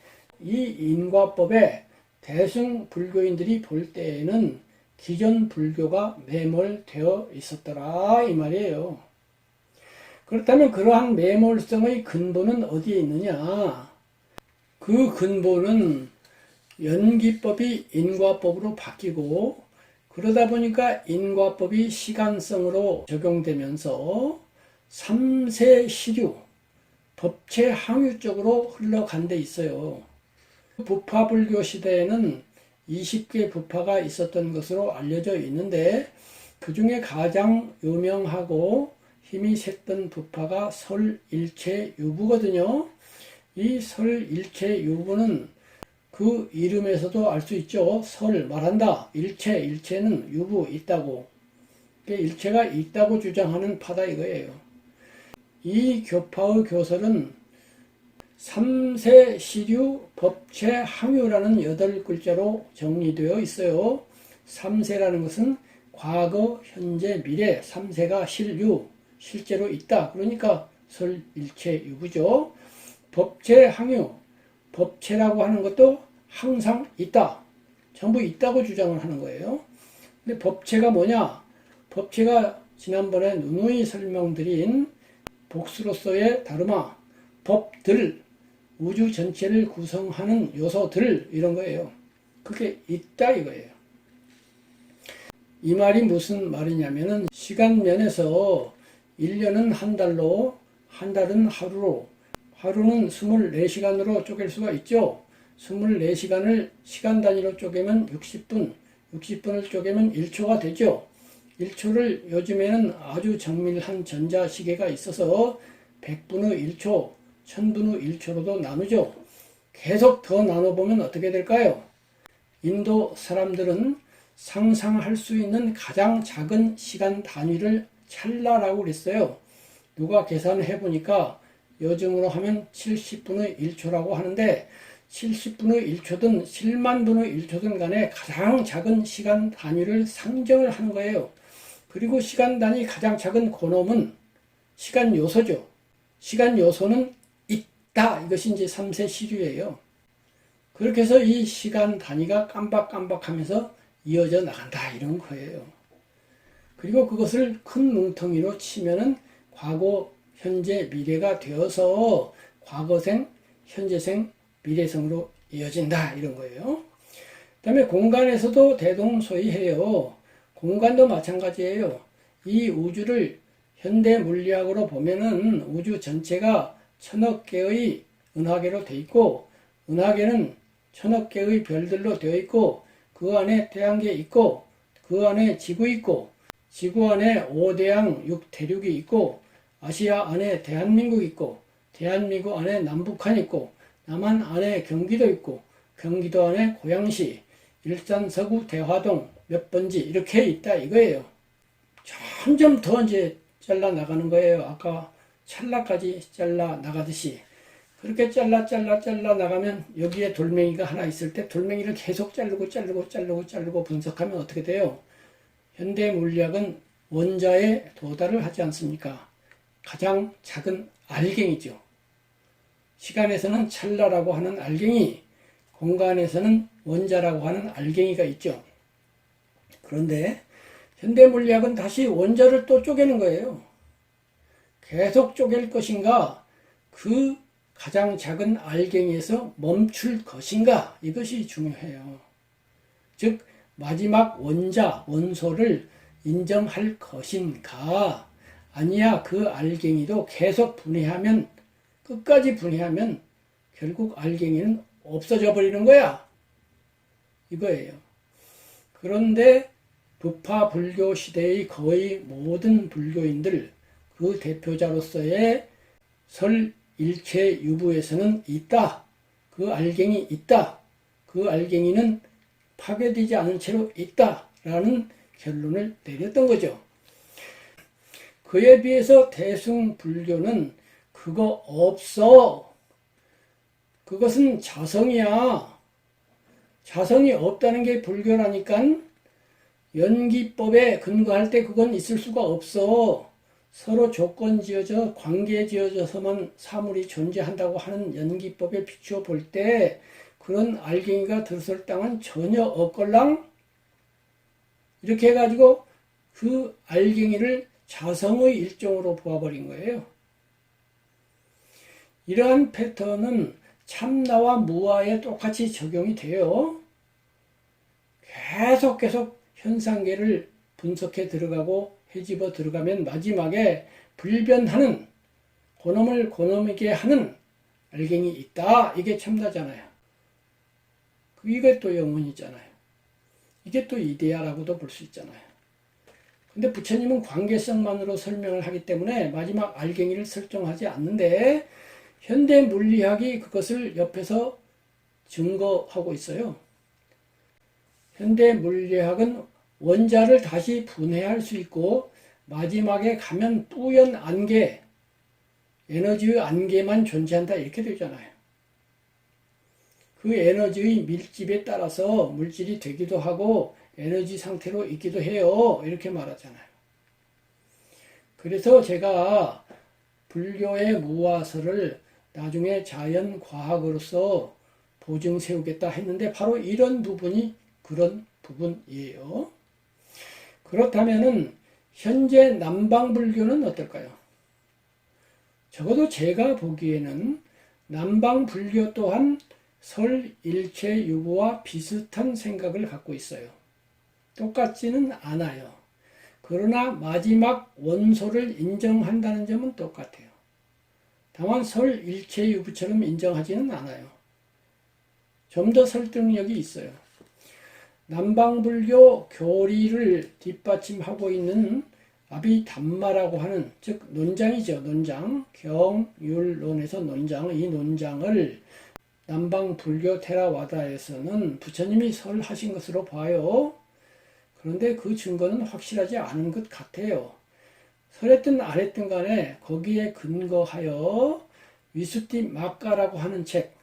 이 인과법에 대승 불교인들이 볼 때에는 기존 불교가 매몰되어 있었더라 이 말이에요. 그렇다면 그러한 매몰성의 근본은 어디에 있느냐? 그 근본은 연기법이 인과법으로 바뀌고 그러다 보니까 인과법이 시간성으로 적용되면서 3세 시류, 법체 항유 쪽으로 흘러간 데 있어요. 부파불교 시대에는 20개 부파가 있었던 것으로 알려져 있는데 그 중에 가장 유명하고 힘이 셌던 부파가 설일체유부거든요. 이 설일체유부는 그 이름에서도 알 수 있죠. 설 말한다. 일체는 유부 있다고. 일체가 있다고 주장하는 파다 이거예요. 이 교파의 교설은 3세 시류 법체 항유라는 8글자로 정리되어 있어요. 3세라는 것은 과거, 현재, 미래, 3세가 실제로 있다. 그러니까 설일체유부죠. 법체 항유, 법체라고 하는 것도 항상 있다. 전부 있다고 주장을 하는 거예요. 근데 법체가 뭐냐? 법체가 지난번에 누누이 설명드린 복수로서의 다르마, 법들, 우주 전체를 구성하는 요소들 이런 거예요. 그게 있다 이거예요. 이 말이 무슨 말이냐면은 시간 면에서 1년은 한 달로, 한 달은 하루로, 하루는 24시간으로 쪼갤 수가 있죠. 24시간을 시간 단위로 쪼개면 60분, 60분을 쪼개면 1초가 되죠. 1초를 요즘에는 아주 정밀한 전자시계가 있어서 100분의 1초, 1000분의 1초로도 나누죠. 계속 더 나눠보면 어떻게 될까요? 인도 사람들은 상상할 수 있는 가장 작은 시간 단위를 찰나라고 그랬어요. 누가 계산해 보니까 요즘으로 하면 70분의 1초라고 하는데 70분의 1초든 7만 분의 1초든 간에 가장 작은 시간 단위를 상정을 하는 거예요. 그리고 시간 단위 가장 작은 그놈은 시간 요소죠. 시간 요소는 있다. 이것이 이제 3세 시류예요. 그렇게 해서 이 시간 단위가 깜박깜박하면서 이어져 나간다. 이런 거예요. 그리고 그것을 큰 뭉텅이로 치면은 과거, 현재, 미래가 되어서 과거생, 현재생, 미래생으로 이어진다. 이런 거예요. 그 다음에 공간에서도 대동소이해요. 공간도 마찬가지예요. 이 우주를 현대 물리학으로 보면은 우주 전체가 1000억 개의 은하계로 되어 있고 은하계는 1000억 개의 별들로 되어 있고 그 안에 태양계 있고 그 안에 지구 있고 지구 안에 5대양 6대륙이 있고 아시아 안에 대한민국 있고 대한민국 안에 남북한 있고 남한 안에 경기도 있고 경기도 안에 고양시 일산 서구 대화동 몇 번지 이렇게 있다 이거예요. 점점 더 이제 잘라 나가는 거예요. 아까 찰나까지 잘라 나가듯이 그렇게 잘라 나가면 여기에 돌멩이가 하나 있을 때 돌멩이를 계속 자르고 분석하면 어떻게 돼요? 현대 물리학은 원자에 도달을 하지 않습니까? 가장 작은 알갱이죠. 시간에서는 찰나라고 하는 알갱이, 공간에서는 원자라고 하는 알갱이가 있죠. 그런데 현대 물리학은 다시 원자를 또 쪼개는 거예요. 계속 쪼갤 것인가, 그 가장 작은 알갱이에서 멈출 것인가, 이것이 중요해요. 즉 마지막 원자, 원소를 인정할 것인가, 아니야 그 알갱이도 계속 분해하면, 끝까지 분해하면 결국 알갱이는 없어져 버리는 거야. 이거예요. 그런데 부파 불교 시대의 거의 모든 불교인들, 그 대표자로서의 설일체유부에서는 있다. 그 알갱이 있다. 그 알갱이는 파괴되지 않은 채로 있다라는 결론을 내렸던 거죠. 그에 비해서 대승불교는 그거 없어. 그것은 자성이야. 자성이 없다는 게 불교라니까. 연기법에 근거할 때 그건 있을 수가 없어. 서로 조건 지어져 관계 지어져서만 사물이 존재한다고 하는 연기법에 비추어 볼 때 그런 알갱이가 들어설 땅은 전혀 없걸랑. 이렇게 해가지고 그 알갱이를 자성의 일종으로 보아버린 거예요. 이러한 패턴은 참나와 무아에 똑같이 적용이 돼요. 계속 현상계를 분석해 들어가고 헤집어 들어가면 마지막에 불변하는, 그놈을 그놈에게 하는 알갱이 있다. 이게 참나잖아요. 이게 또 영혼이잖아요. 이게 또 이데아라고도 볼 수 있잖아요. 근데 부처님은 관계성만으로 설명을 하기 때문에 마지막 알갱이를 설정하지 않는데 현대 물리학이 그것을 옆에서 증거하고 있어요. 현대 물리학은 원자를 다시 분해할 수 있고 마지막에 가면 뿌연 안개, 에너지의 안개만 존재한다 이렇게 되잖아요. 그 에너지의 밀집에 따라서 물질이 되기도 하고 에너지 상태로 있기도 해요. 이렇게 말하잖아요. 그래서 제가 불교의 무화설을 나중에 자연과학으로서 보증 세우겠다 했는데 바로 이런 부분이 그런 부분이에요. 그렇다면은 현재 남방불교는 어떨까요? 적어도 제가 보기에는 남방불교 또한 설일체유보와 비슷한 생각을 갖고 있어요. 똑같지는 않아요. 그러나 마지막 원소를 인정한다는 점은 똑같아요. 다만 설일체유부처럼 인정하지는 않아요. 좀 더 설득력이 있어요. 남방불교 교리를 뒷받침하고 있는 아비담마라고 하는, 즉 논장이죠. 논장, 경율론에서 논장, 이 논장을 남방불교 테라와다에서는 부처님이 설하신 것으로 봐요. 그런데 그 증거는 확실하지 않은 것 같아요. 설했든 안 했든 간에 거기에 근거하여 위수띠 마가라고 하는 책,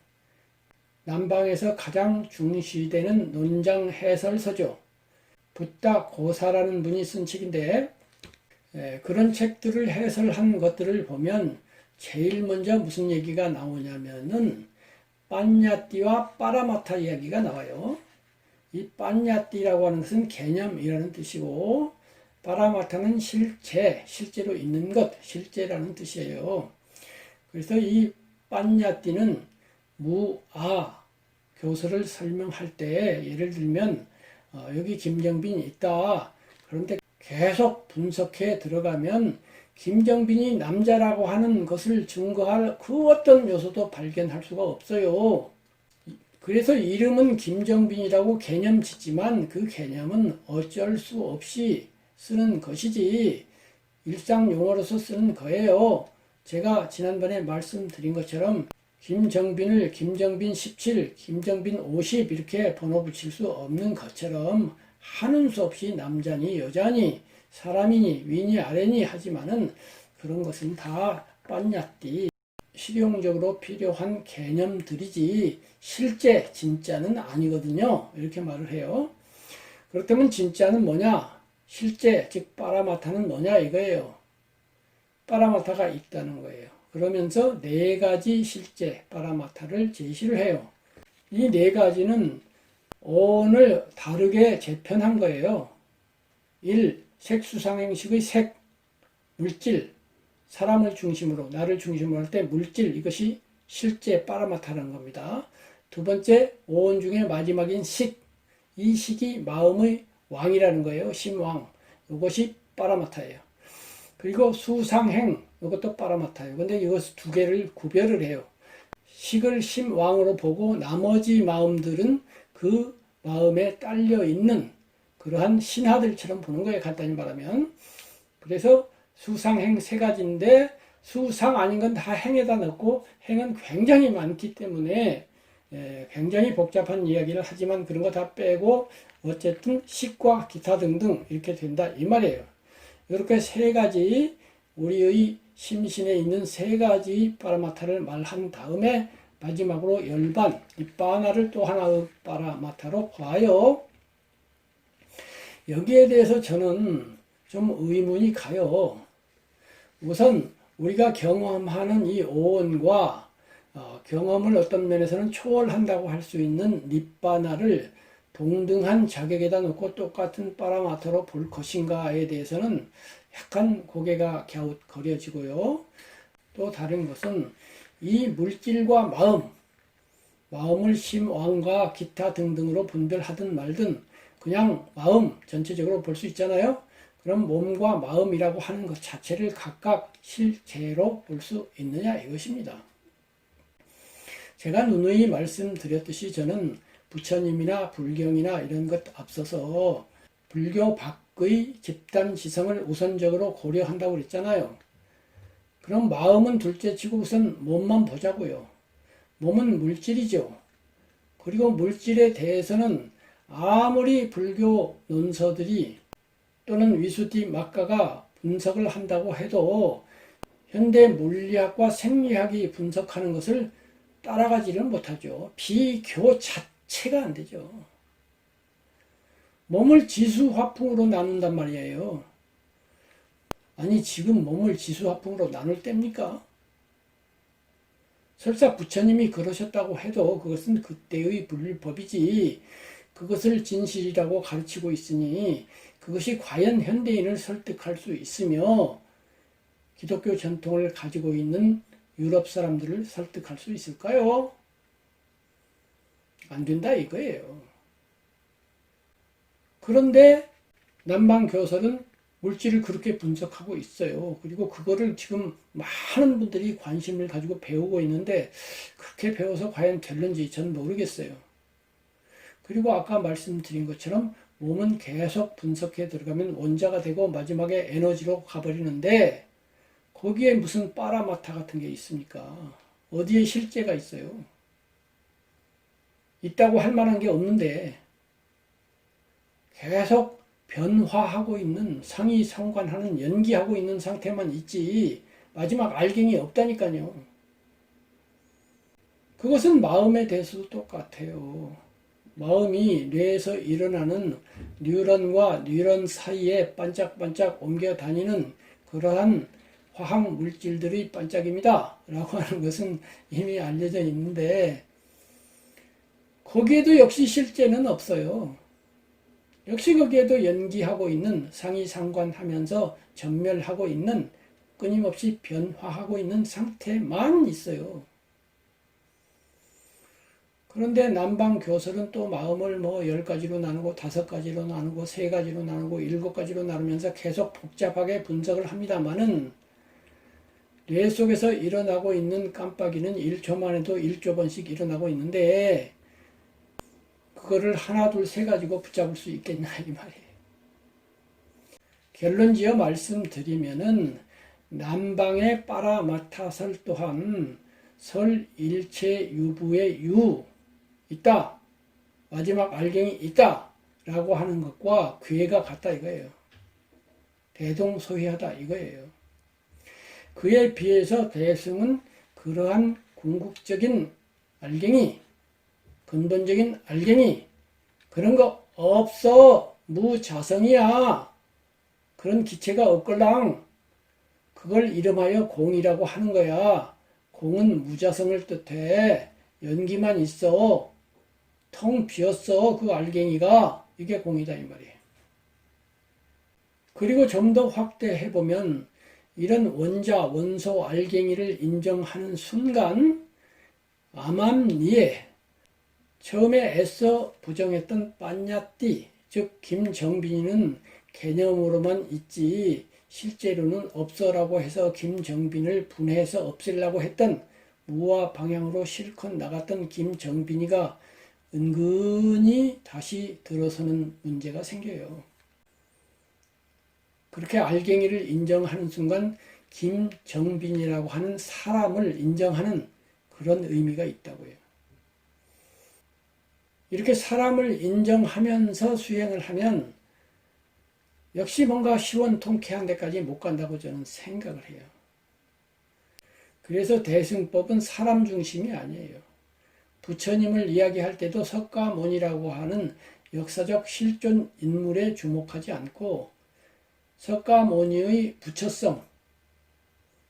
남방에서 가장 중시되는 논장 해설서죠. 붓다 고사라는 분이 쓴 책인데 그런 책들을 해설한 것들을 보면 제일 먼저 무슨 얘기가 나오냐면은 빠냐띠와 빠라마타 이야기가 나와요. 이 빠냐띠라고 하는 것은 개념이라는 뜻이고 빠라마타는 실체, 실제로 있는 것, 실제라는 뜻이에요. 그래서 이 빠냐띠는 무아 교설을 설명할 때 예를 들면 여기 김정빈이 있다. 그런데 계속 분석해 들어가면 김정빈이 남자라고 하는 것을 증거할 그 어떤 요소도 발견할 수가 없어요. 그래서 이름은 김정빈이라고 개념 짓지만 그 개념은 어쩔 수 없이 쓰는 것이지 일상 용어로서 쓰는 거예요. 제가 지난번에 말씀드린 것처럼 김정빈을 김정빈 17, 김정빈 50 이렇게 번호 붙일 수 없는 것처럼 하는 수 없이 남자니 여자니 사람이니 위니 아래니 하지만은 그런 것은 다 빤야띠 실용적으로 필요한 개념들이지 실제 진짜는 아니거든요. 이렇게 말을 해요. 그렇다면 진짜는 뭐냐? 실제 즉 빠라마타는 뭐냐 이거예요. 빠라마타가 있다는 거예요. 그러면서 네 가지 실제 빠라마타를 제시를 해요. 이 네 가지는 오늘 다르게 재편한 거예요. 1. 색수상행식의 색, 물질, 사람을 중심으로, 나를 중심으로 할 때 물질, 이것이 실제 빠라마타라는 겁니다. 두 번째, 오온 중에 마지막인 식, 이 식이 마음의 왕이라는 거예요. 심왕, 이것이 빠라마타예요. 그리고 수상행, 이것도 빠라마타예요. 근데 이것 두 개를 구별을 해요. 식을 심왕으로 보고 나머지 마음들은 그 마음에 딸려 있는 그러한 신하들처럼 보는 거예요. 간단히 말하면. 그래서 수상행 세 가지인데 수상 아닌 건 다 행에다 넣고 행은 굉장히 많기 때문에 굉장히 복잡한 이야기를 하지만 그런 거 다 빼고 어쨌든 식과 기타 등등 이렇게 된다 이 말이에요. 이렇게 세 가지 우리의 심신에 있는 세 가지 빠라마타를 말한 다음에 마지막으로 열반, 이 빠나를 또 하나의 빠라마타로 봐요. 여기에 대해서 저는 좀 의문이 가요. 우선 우리가 경험하는 이 오온과 경험을 어떤 면에서는 초월한다고 할 수 있는 니빠나를 동등한 자격에다 놓고 똑같은 빠라마타로 볼 것인가에 대해서는 약간 고개가 갸웃거려지고요. 또 다른 것은 이 물질과 마음, 마음을 심왕과 기타 등등으로 분별하든 말든 그냥 마음 전체적으로 볼 수 있잖아요. 그럼 몸과 마음이라고 하는 것 자체를 각각 실체로 볼 수 있느냐 이것입니다. 제가 누누이 말씀드렸듯이 저는 부처님이나 불경이나 이런 것 앞서서 불교 밖의 집단 지성을 우선적으로 고려한다고 그랬잖아요. 그럼 마음은 둘째치고 우선 몸만 보자고요. 몸은 물질이죠. 그리고 물질에 대해서는 아무리 불교 논서들이 또는 위수디 막가가 분석을 한다고 해도 현대 물리학과 생리학이 분석하는 것을 따라가지를 못하죠. 비교 자체가 안 되죠. 몸을 지수화풍으로 나눈단 말이에요. 아니 지금 몸을 지수화풍으로 나눌 때입니까? 설사 부처님이 그러셨다고 해도 그것은 그때의 불법이지 그것을 진실이라고 가르치고 있으니 그것이 과연 현대인을 설득할 수 있으며 기독교 전통을 가지고 있는 유럽 사람들을 설득할 수 있을까요? 안 된다 이거예요. 그런데 남방 교설은 물질을 그렇게 분석하고 있어요. 그리고 그거를 지금 많은 분들이 관심을 가지고 배우고 있는데 그렇게 배워서 과연 될는지 저는 모르겠어요. 그리고 아까 말씀드린 것처럼 몸은 계속 분석해 들어가면 원자가 되고 마지막에 에너지로 가버리는데 거기에 무슨 빠라마타 같은 게 있습니까? 어디에 실제가 있어요? 있다고 할 만한 게 없는데 계속 변화하고 있는 상이 상관하는 연기하고 있는 상태만 있지 마지막 알갱이 없다니까요. 그것은 마음에 대해서도 똑같아요. 마음이 뇌에서 일어나는 뉴런과 뉴런 사이에 반짝반짝 옮겨 다니는 그러한 화학 물질들의 반짝입니다. 라고 하는 것은 이미 알려져 있는데 거기에도 역시 실제는 없어요. 역시 거기에도 연기하고 있는 상이 상관하면서 전멸하고 있는 끊임없이 변화하고 있는 상태만 있어요. 그런데 남방 교설은 또 마음을 뭐 10가지로 나누고 5가지로 나누고 3가지로 나누고 7가지로 나누면서 계속 복잡하게 분석을 합니다마는 뇌 속에서 일어나고 있는 깜빡이는 1초만 해도 1조 번씩 일어나고 있는데 그거를 하나 둘 세 가지고 붙잡을 수 있겠냐 이 말이에요. 결론지어 말씀드리면은 남방의 빠라마타설 또한 설 일체 유부의 유 있다. 마지막 알갱이 있다. 라고 하는 것과 괴가 같다 이거예요. 대동소이하다 이거예요. 그에 비해서 대승은 그러한 궁극적인 알갱이, 근본적인 알갱이 그런 거 없어. 무자성이야. 그런 기체가 없걸랑 그걸 이름하여 공이라고 하는 거야. 공은 무자성을 뜻해. 연기만 있어. 텅 비었어. 그 알갱이가. 이게 공이다 이 말이에요. 그리고 좀 더 확대해보면 이런 원자, 원소, 알갱이를 인정하는 순간 암암리에 처음에 애써 부정했던 빤야띠, 즉 김정빈이는 개념으로만 있지 실제로는 없어라고 해서 김정빈을 분해해서 없애려고 했던 무화 방향으로 실컷 나갔던 김정빈이가 은근히 다시 들어서는 문제가 생겨요. 그렇게 알갱이를 인정하는 순간 김정빈이라고 하는 사람을 인정하는 그런 의미가 있다고요. 이렇게 사람을 인정하면서 수행을 하면 역시 뭔가 시원통쾌한 데까지 못 간다고 저는 생각을 해요. 그래서 대승법은 사람 중심이 아니에요. 부처님을 이야기할 때도 석가모니라고 하는 역사적 실존 인물에 주목하지 않고 석가모니의 부처성,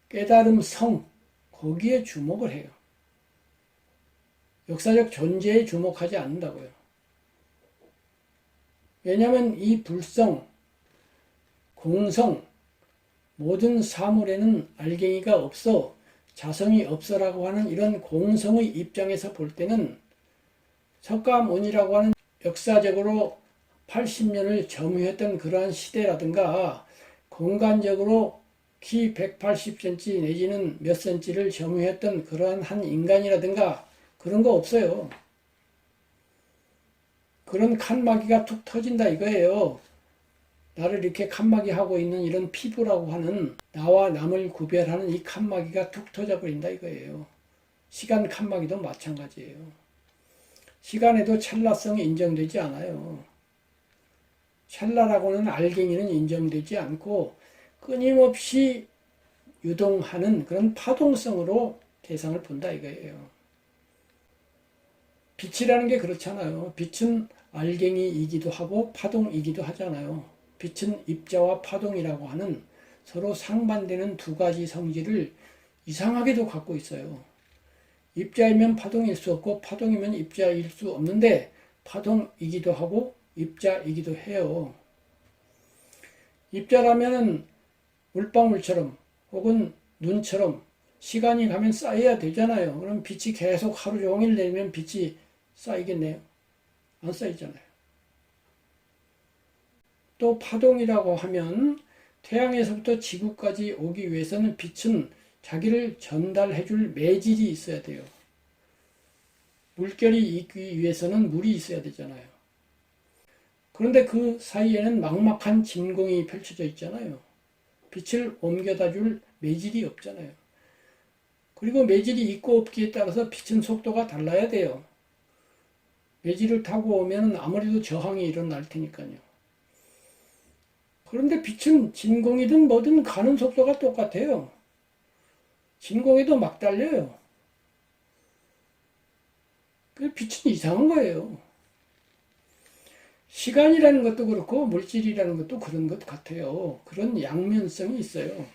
깨달음성 거기에 주목을 해요. 역사적 존재에 주목하지 않는다고요. 왜냐하면 이 불성, 공성, 모든 사물에는 알갱이가 없어 자성이 없어라고 하는 이런 공성의 입장에서 볼 때는 석가모니라고 하는 역사적으로 80년을 점유했던 그러한 시대라든가 공간적으로 키 180cm 내지는 몇 cm를 점유했던 그러한 한 인간이라든가 그런 거 없어요. 그런 칸막이가 툭 터진다 이거예요. 나를 이렇게 칸막이 하고 있는 이런 피부라고 하는 나와 남을 구별하는 이 칸막이가 툭 터져버린다 이거예요. 시간 칸막이도 마찬가지예요. 시간에도 찰나성이 인정되지 않아요. 찰나라고는 알갱이는 인정되지 않고 끊임없이 유동하는 그런 파동성으로 대상을 본다 이거예요. 빛이라는 게 그렇잖아요. 빛은 알갱이이기도 하고 파동이기도 하잖아요. 빛은 입자와 파동이라고 하는 서로 상반되는 두 가지 성질을 이상하게도 갖고 있어요. 입자이면 파동일 수 없고 파동이면 입자일 수 없는데 파동이기도 하고 입자이기도 해요. 입자라면 물방울처럼 혹은 눈처럼 시간이 가면 쌓여야 되잖아요. 그럼 빛이 계속 하루 종일 내리면 빛이 쌓이겠네요. 안 쌓이잖아요. 또 파동이라고 하면 태양에서부터 지구까지 오기 위해서는 빛은 자기를 전달해 줄 매질이 있어야 돼요. 물결이 있기 위해서는 물이 있어야 되잖아요. 그런데 그 사이에는 막막한 진공이 펼쳐져 있잖아요. 빛을 옮겨다 줄 매질이 없잖아요. 그리고 매질이 있고 없기에 따라서 빛은 속도가 달라야 돼요. 매질을 타고 오면 아무래도 저항이 일어날 테니까요. 그런데 빛은 진공이든 뭐든 가는 속도가 똑같아요. 진공에도 막 달려요. 그 빛은 이상한 거예요. 시간이라는 것도 그렇고 물질이라는 것도 그런 것 같아요. 그런 양면성이 있어요.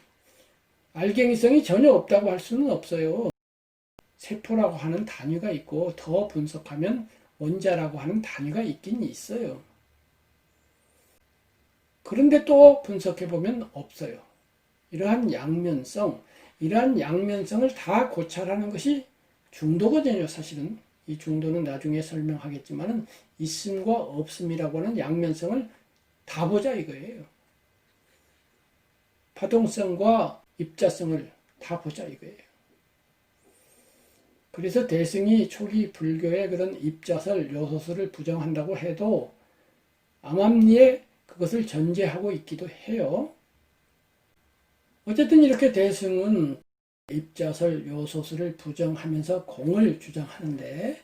알갱이성이 전혀 없다고 할 수는 없어요. 세포라고 하는 단위가 있고 더 분석하면 원자라고 하는 단위가 있긴 있어요. 그런데 또 분석해보면 없어요. 이러한 양면성을 다 고찰하는 것이 중도거든요, 사실은. 이 중도는 나중에 설명하겠지만은 있음과 없음이라고 하는 양면성을 다 보자 이거예요. 파동성과 입자성을 다 보자 이거예요. 그래서 대승이 초기 불교의 그런 입자설, 요소설을 부정한다고 해도 암암리에 그것을 전제하고 있기도 해요. 어쨌든 이렇게 대승은 입자설, 요소설을 부정하면서 공을 주장하는데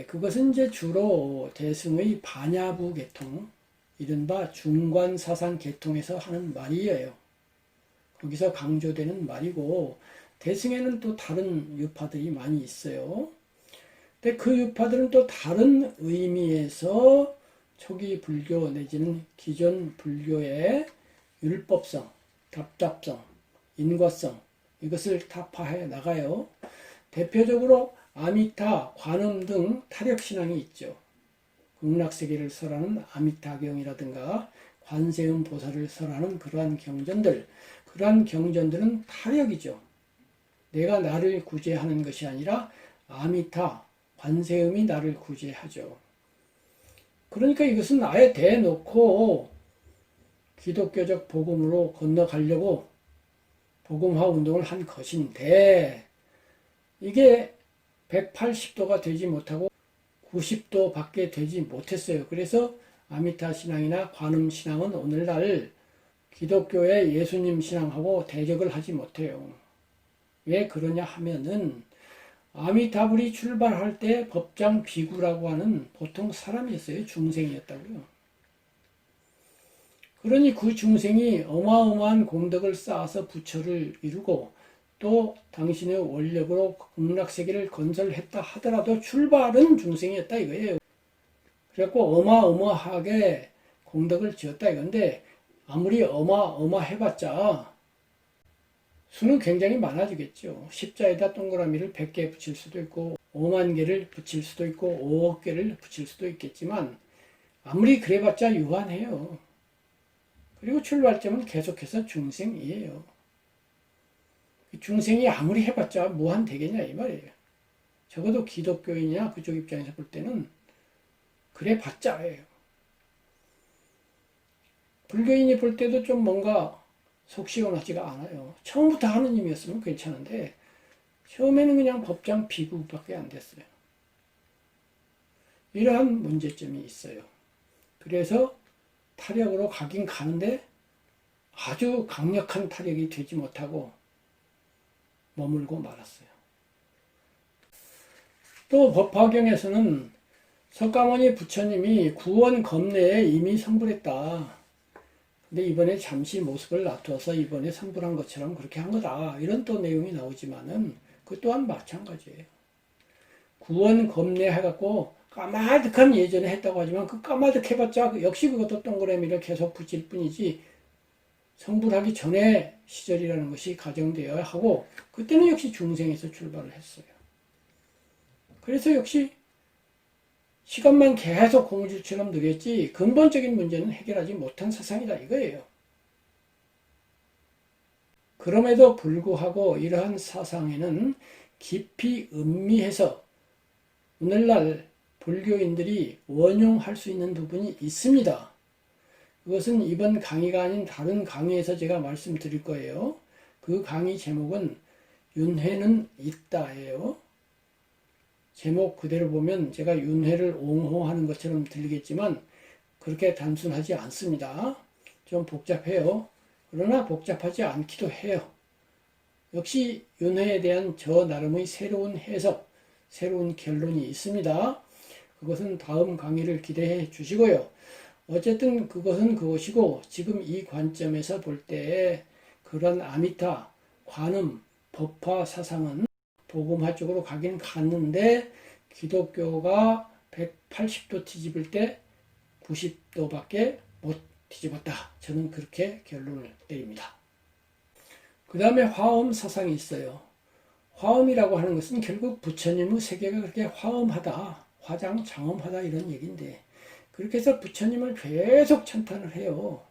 그것은 이제 주로 대승의 반야부 계통, 이른바 중관사상 계통에서 하는 말이에요. 거기서 강조되는 말이고 대승에는 또 다른 유파들이 많이 있어요. 근데 그 유파들은 또 다른 의미에서 초기 불교 내지는 기존 불교의 율법성, 답답성, 인과성 이것을 타파해 나가요. 대표적으로 아미타, 관음 등 타력신앙이 있죠. 극락세계를 설하는 아미타경이라든가 관세음 보살을 설하는 그러한 경전들은 타력이죠. 내가 나를 구제하는 것이 아니라 아미타, 관세음이 나를 구제하죠. 그러니까 이것은 아예 대놓고 기독교적 복음으로 건너가려고 복음화 운동을 한 것인데 이게 180도가 되지 못하고 90도 밖에 되지 못했어요. 그래서 아미타 신앙이나 관음 신앙은 오늘날 기독교의 예수님 신앙하고 대적을 하지 못해요. 왜 그러냐 하면은 아미타불이 출발할 때 법장 비구라고 하는 보통 사람이었어요. 중생이었다고요. 그러니 그 중생이 어마어마한功德을 쌓아서 부처를 이루고 또 당신의 원력으로 극락세계를 건설했다 하더라도 출발은 중생이었다 이거예요. 그래갖고 어마어마하게功德을 지었다 이건데 아무리 어마어마해봤자 수는 굉장히 많아지겠죠. 십자에다 동그라미를 100개 붙일 수도 있고 5만 개를 붙일 수도 있고 5억 개를 붙일 수도 있겠지만 아무리 그래봤자 유한해요. 그리고 출발점은 계속해서 중생이에요. 중생이 아무리 해봤자 무한되겠냐 이 말이에요. 적어도 기독교인이나 그쪽 입장에서 볼 때는 그래 봤자예요. 불교인이 볼 때도 좀 뭔가 속 시원하지가 않아요. 처음부터 하느님이었으면 괜찮은데 처음에는 그냥 법장 비구밖에 안 됐어요. 이러한 문제점이 있어요. 그래서 타력으로 가긴 가는데 아주 강력한 타력이 되지 못하고 머물고 말았어요. 또 법화경에서는 석가모니 부처님이 구원 검내에 이미 성불했다. 근데 이번에 잠시 모습을 놔둬서 이번에 성불한 것처럼 그렇게 한 거다. 이런 또 내용이 나오지만은 그 또한 마찬가지예요. 구원 검내 해갖고 까마득한 예전에 했다고 하지만 그 까마득 해봤자 역시 그것도 동그라미를 계속 붙일 뿐이지 성불하기 전에 시절이라는 것이 가정되어야 하고 그때는 역시 중생에서 출발을 했어요. 그래서 역시 시간만 계속 고무줄처럼 늘었지 근본적인 문제는 해결하지 못한 사상이다 이거예요. 그럼에도 불구하고 이러한 사상에는 깊이 음미해서 오늘날 불교인들이 원용할 수 있는 부분이 있습니다. 그것은 이번 강의가 아닌 다른 강의에서 제가 말씀드릴 거예요. 그 강의 제목은 윤회는 있다예요. 제목 그대로 보면 제가 윤회를 옹호하는 것처럼 들리겠지만 그렇게 단순하지 않습니다. 좀 복잡해요. 그러나 복잡하지 않기도 해요. 역시 윤회에 대한 저 나름의 새로운 해석, 새로운 결론이 있습니다. 그것은 다음 강의를 기대해 주시고요. 어쨌든 그것은 그것이고 지금 이 관점에서 볼 때 그런 아미타, 관음, 법화 사상은 복음화 쪽으로 가긴 갔는데 기독교가 180도 뒤집을 때 90도밖에 못 뒤집었다. 저는 그렇게 결론을 내립니다. 그 다음에 화엄 사상이 있어요. 화엄이라고 하는 것은 결국 부처님의 세계가 그렇게 화엄하다, 화장장엄하다 이런 얘기인데 그렇게 해서 부처님을 계속 찬탄을 해요.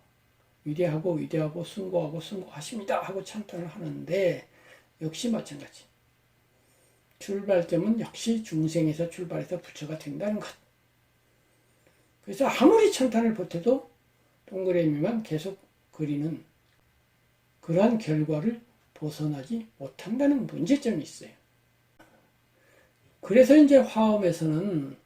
위대하고 위대하고 숭고하고 숭고하십니다 하고 찬탄을 하는데 역시 마찬가지. 출발점은 역시 중생에서 출발해서 부처가 된다는 것. 그래서 아무리 찬탄을 보태도 동그라미만 계속 그리는 그러한 결과를 벗어나지 못한다는 문제점이 있어요. 그래서 이제 화엄에서는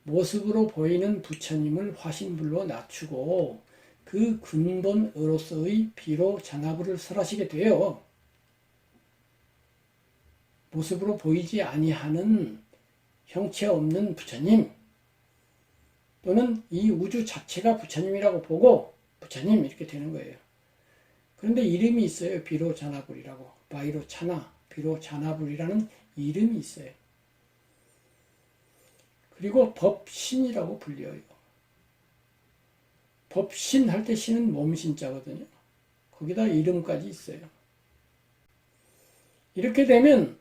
모습으로 보이는 부처님을 화신불로 낮추고 그 근본으로서의 비로 잔화불을 설하시게 돼요. 모습으로 보이지 아니하는 형체 없는 부처님 또는 이 우주 자체가 부처님이라고 보고 부처님 이렇게 되는 거예요. 그런데 이름이 있어요. 비로 잔화불이라고. 바이로 차나 비로 잔화불이라는 이름이 있어요. 그리고 법신이라고 불려요. 법신 할 때 신은 몸신자거든요. 거기다 이름까지 있어요. 이렇게 되면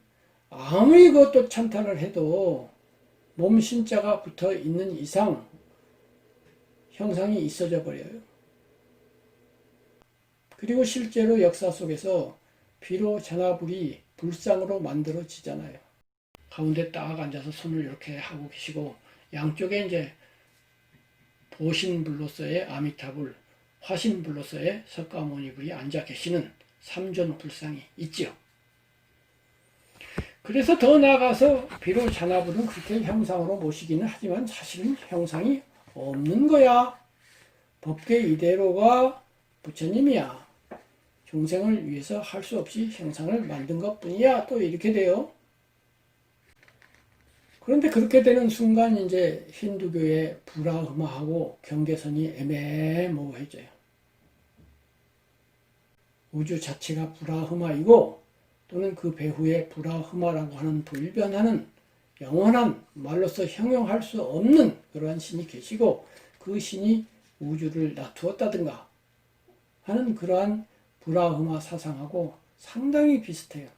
아무리 그것도 찬탄을 해도 몸신자가 붙어 있는 이상 형상이 있어져 버려요. 그리고 실제로 역사 속에서 비로 잔화불이 불상으로 만들어지잖아요. 가운데 딱 앉아서 손을 이렇게 하고 계시고 양쪽에 이제 보신불로서의 아미타불, 화신불로서의 석가모니불이 앉아 계시는 삼존 불상이 있죠. 그래서 더 나아가서 비록 잔화불은 그렇게 형상으로 모시기는 하지만 사실은 형상이 없는 거야. 법계 이대로가 부처님이야. 중생을 위해서 할 수 없이 형상을 만든 것뿐이야. 또 이렇게 돼요. 그런데 그렇게 되는 순간 이제 힌두교의 브라흐마하고 경계선이 애매모호해져요. 우주 자체가 브라흐마이고 또는 그 배후에 브라흐마라고 하는 불변하는 영원한 말로서 형용할 수 없는 그러한 신이 계시고 그 신이 우주를 놔두었다든가 하는 그러한 브라흐마 사상하고 상당히 비슷해요.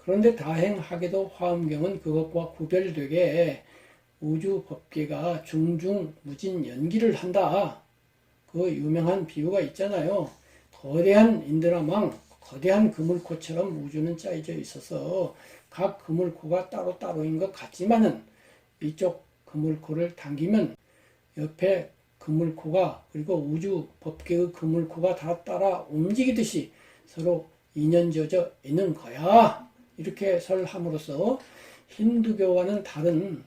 그런데 다행하게도 화엄경은 그것과 구별되게 우주 법계가 중중무진 연기를 한다. 그 유명한 비유가 있잖아요. 거대한 인드라망, 거대한 그물코처럼 우주는 짜여져 있어서 각 그물코가 따로따로인 것 같지만은 이쪽 그물코를 당기면 옆에 그물코가 그리고 우주 법계의 그물코가 다 따라 움직이듯이 서로 인연지어져 있는 거야. 이렇게 설함으로써 힌두교와는 다른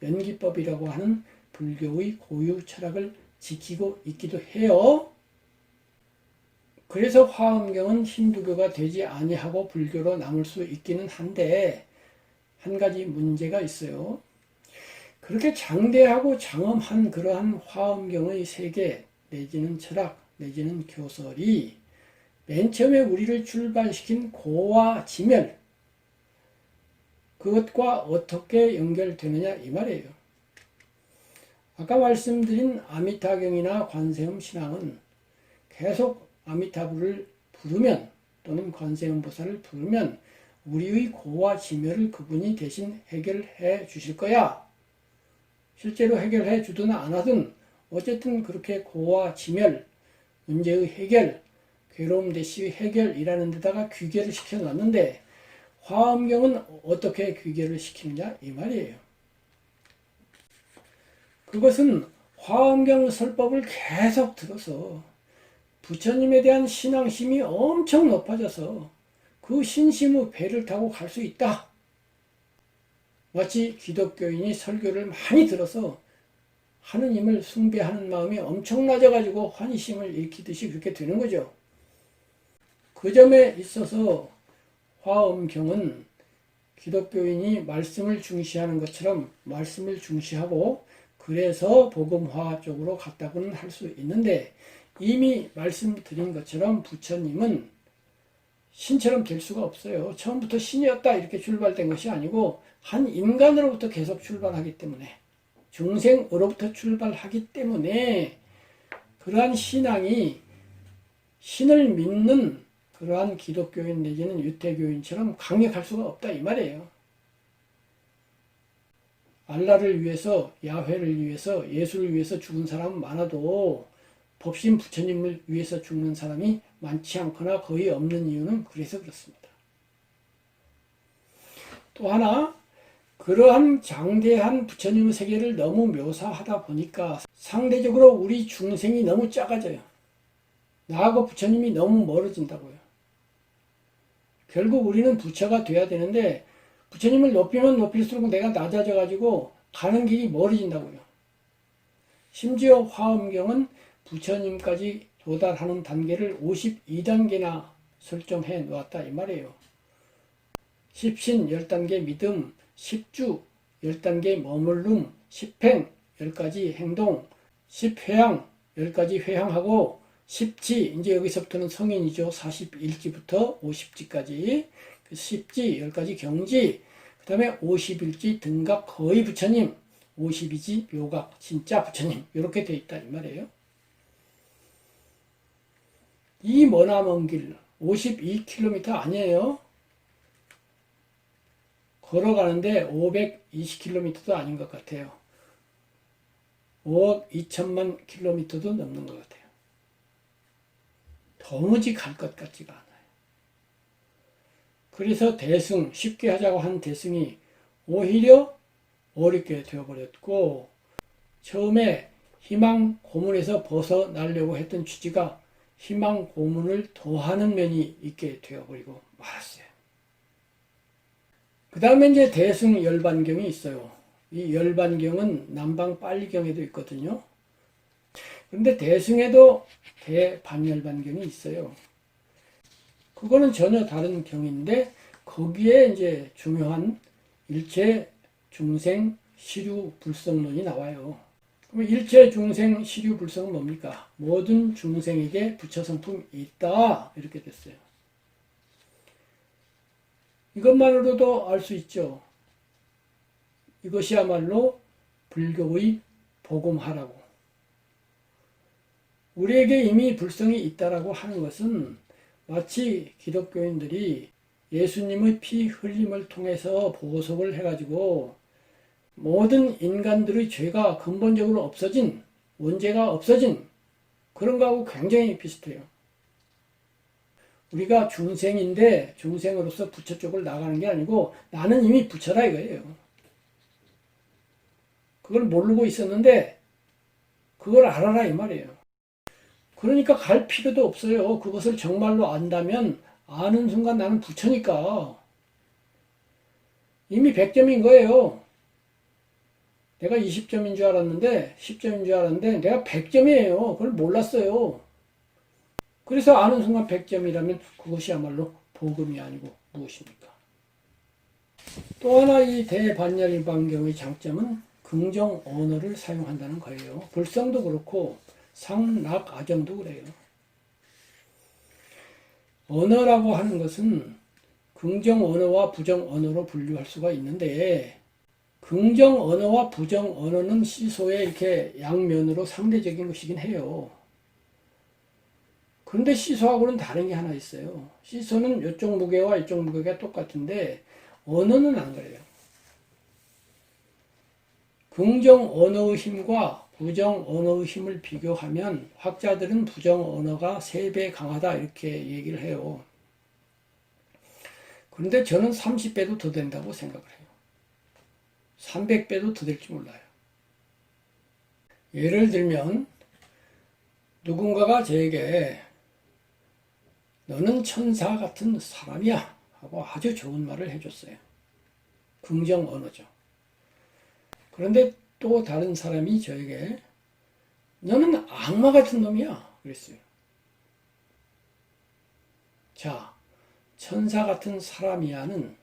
연기법이라고 하는 불교의 고유 철학을 지키고 있기도 해요. 그래서 화엄경은 힌두교가 되지 아니하고 불교로 남을 수 있기는 한데 한 가지 문제가 있어요. 그렇게 장대하고 장엄한 그러한 화엄경의 세계 내지는 철학 내지는 교설이 맨 처음에 우리를 출발시킨 고와 지멸 그것과 어떻게 연결되느냐 이 말이에요. 아까 말씀드린 아미타경이나 관세음 신앙은 계속 아미타불을 부르면 또는 관세음보살을 부르면 우리의 고와 지멸을 그분이 대신 해결해 주실 거야. 실제로 해결해 주든 안 하든 어쨌든 그렇게 고와 지멸, 문제의 해결, 괴로움 대시의 해결이라는 데다가 귀결을 시켜놨는데 화엄경은 어떻게 귀결을 시키느냐 이 말이에요. 그것은 화엄경 설법을 계속 들어서 부처님에 대한 신앙심이 엄청 높아져서 그 신심의 배를 타고 갈 수 있다. 마치 기독교인이 설교를 많이 들어서 하느님을 숭배하는 마음이 엄청 낮아가지고 환희심을 일으키듯이 그렇게 되는 거죠. 그 점에 있어서 화엄경은 기독교인이 말씀을 중시하는 것처럼 말씀을 중시하고 그래서 복음화 쪽으로 갔다고는 할 수 있는데 이미 말씀드린 것처럼 부처님은 신처럼 될 수가 없어요. 처음부터 신이었다 이렇게 출발된 것이 아니고 한 인간으로부터 계속 출발하기 때문에 중생으로부터 출발하기 때문에 그러한 신앙이 신을 믿는 그러한 기독교인 내지는 유태교인처럼 강력할 수가 없다 이 말이에요. 알라를 위해서 야훼를 위해서 예수를 위해서 죽은 사람은 많아도 법신 부처님을 위해서 죽는 사람이 많지 않거나 거의 없는 이유는 그래서 그렇습니다. 또 하나 그러한 장대한 부처님의 세계를 너무 묘사하다 보니까 상대적으로 우리 중생이 너무 작아져요. 나하고 부처님이 너무 멀어진다고요. 결국 우리는 부처가 돼야 되는데 부처님을 높이면 높일수록 내가 낮아져 가지고 가는 길이 멀어진다고요. 심지어 화엄경은 부처님까지 도달하는 단계를 52단계나 설정해 놓았다 이 말이에요. 십신 10단계 믿음, 10주 10단계 머물름, 10행 10가지 행동, 10회향 10가지 회향하고 10지 이제 여기서부터는 성인이죠. 41지부터 50지까지 10지 10가지 경지 그 다음에 51지 등각 거의 부처님 52지 묘각 진짜 부처님 이렇게 돼 있다 이 말이에요. 이 머나먼 길 52km 아니에요. 걸어가는데 520km도 아닌 것 같아요. 5억 2천만 킬로미터도 넘는 것 같아요. 도무지 갈 것 같지가 않아요. 그래서 대승, 쉽게 하자고 한 대승이 오히려 어렵게 되어버렸고 처음에 희망 고문에서 벗어나려고 했던 취지가 희망 고문을 더하는 면이 있게 되어버리고 말았어요. 그 다음에 이제 대승 열반경이 있어요. 이 열반경은 남방 빨리경에도 있거든요. 그런데 대승에도 대반열반경이 있어요. 그거는 전혀 다른 경인데 거기에 이제 중요한 일체 중생 시류 불성론이 나와요. 그럼 일체 중생 시류 불성은 뭡니까? 모든 중생에게 부처 성품이 있다 이렇게 됐어요. 이것만으로도 알 수 있죠. 이것이야말로 불교의 복음화라고. 우리에게 이미 불성이 있다라고 하는 것은 마치 기독교인들이 예수님의 피 흘림을 통해서 보석을 해가지고 모든 인간들의 죄가 근본적으로 없어진, 원죄가 없어진 그런 거하고 굉장히 비슷해요. 우리가 중생인데 중생으로서 부처 쪽을 나가는 게 아니고 나는 이미 부처라 이거예요. 그걸 모르고 있었는데 그걸 알아라 이 말이에요. 그러니까 갈 필요도 없어요. 그것을 정말로 안다면 아는 순간 나는 부처니까 이미 100점인 거예요. 내가 20점인 줄 알았는데 10점인 줄 알았는데 내가 100점이에요. 그걸 몰랐어요. 그래서 아는 순간 100점이라면 그것이야말로 복음이 아니고 무엇입니까? 또 하나 이 대반열반경의 장점은 긍정 언어를 사용한다는 거예요. 불성도 그렇고 상락아정도 그래요. 언어라고 하는 것은 긍정 언어와 부정 언어로 분류할 수가 있는데 긍정 언어와 부정 언어는 시소에 이렇게 양면으로 상대적인 것이긴 해요. 그런데 시소하고는 다른 게 하나 있어요. 시소는 이쪽 무게와 이쪽 무게가 똑같은데 언어는 안 그래요. 긍정 언어의 힘과 부정 언어의 힘을 비교하면 학자들은 부정 언어가 3배 강하다 이렇게 얘기를 해요. 그런데 저는 30배도 더 된다고 생각을 해요. 300배도 더 될지 몰라요. 예를 들면 누군가가 저에게 너는 천사 같은 사람이야 하고 아주 좋은 말을 해줬어요. 긍정 언어죠. 그런데 또 다른 사람이 저에게 너는 악마 같은 놈이야 그랬어요. 자, 천사 같은 사람이야는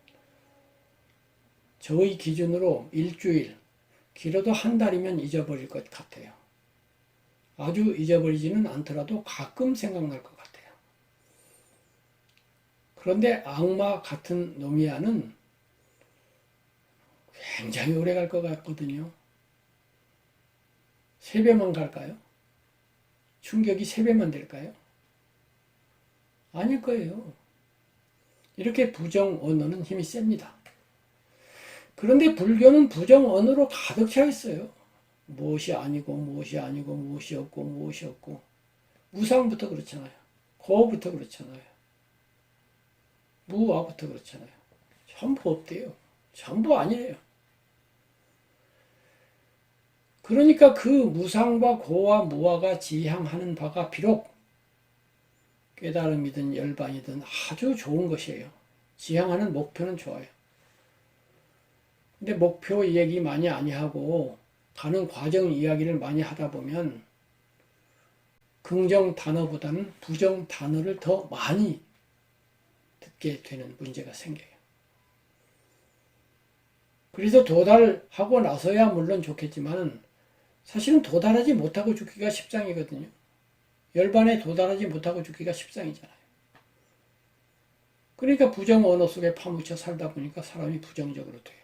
저의 기준으로 일주일, 길어도 한 달이면 잊어버릴 것 같아요. 아주 잊어버리지는 않더라도 가끔 생각날 것 같아요. 그런데 악마 같은 놈이야는 굉장히 오래 갈 것 같거든요. 3배만 갈까요? 충격이 3배만 될까요? 아닐 거예요. 이렇게 부정 언어는 힘이 셉니다. 그런데 불교는 부정 언어로 가득 차 있어요. 무엇이 아니고 무엇이 아니고 무엇이 없고 무엇이 없고 무상부터 그렇잖아요. 고부터 그렇잖아요. 무아부터 그렇잖아요. 전부 없대요. 전부 아니에요. 그러니까 그 무상과 고와 무아가 지향하는 바가 비록 깨달음이든 열반이든 아주 좋은 것이에요. 지향하는 목표는 좋아요. 근데 목표 얘기 많이 아니하고 가는 과정 이야기를 많이 하다 보면 긍정 단어보다는 부정 단어를 더 많이 듣게 되는 문제가 생겨요. 그래서 도달하고 나서야 물론 좋겠지만 사실은 도달하지 못하고 죽기가 십상이거든요. 열반에 도달하지 못하고 죽기가 십상이잖아요. 그러니까 부정 언어 속에 파묻혀 살다 보니까 사람이 부정적으로 돼요.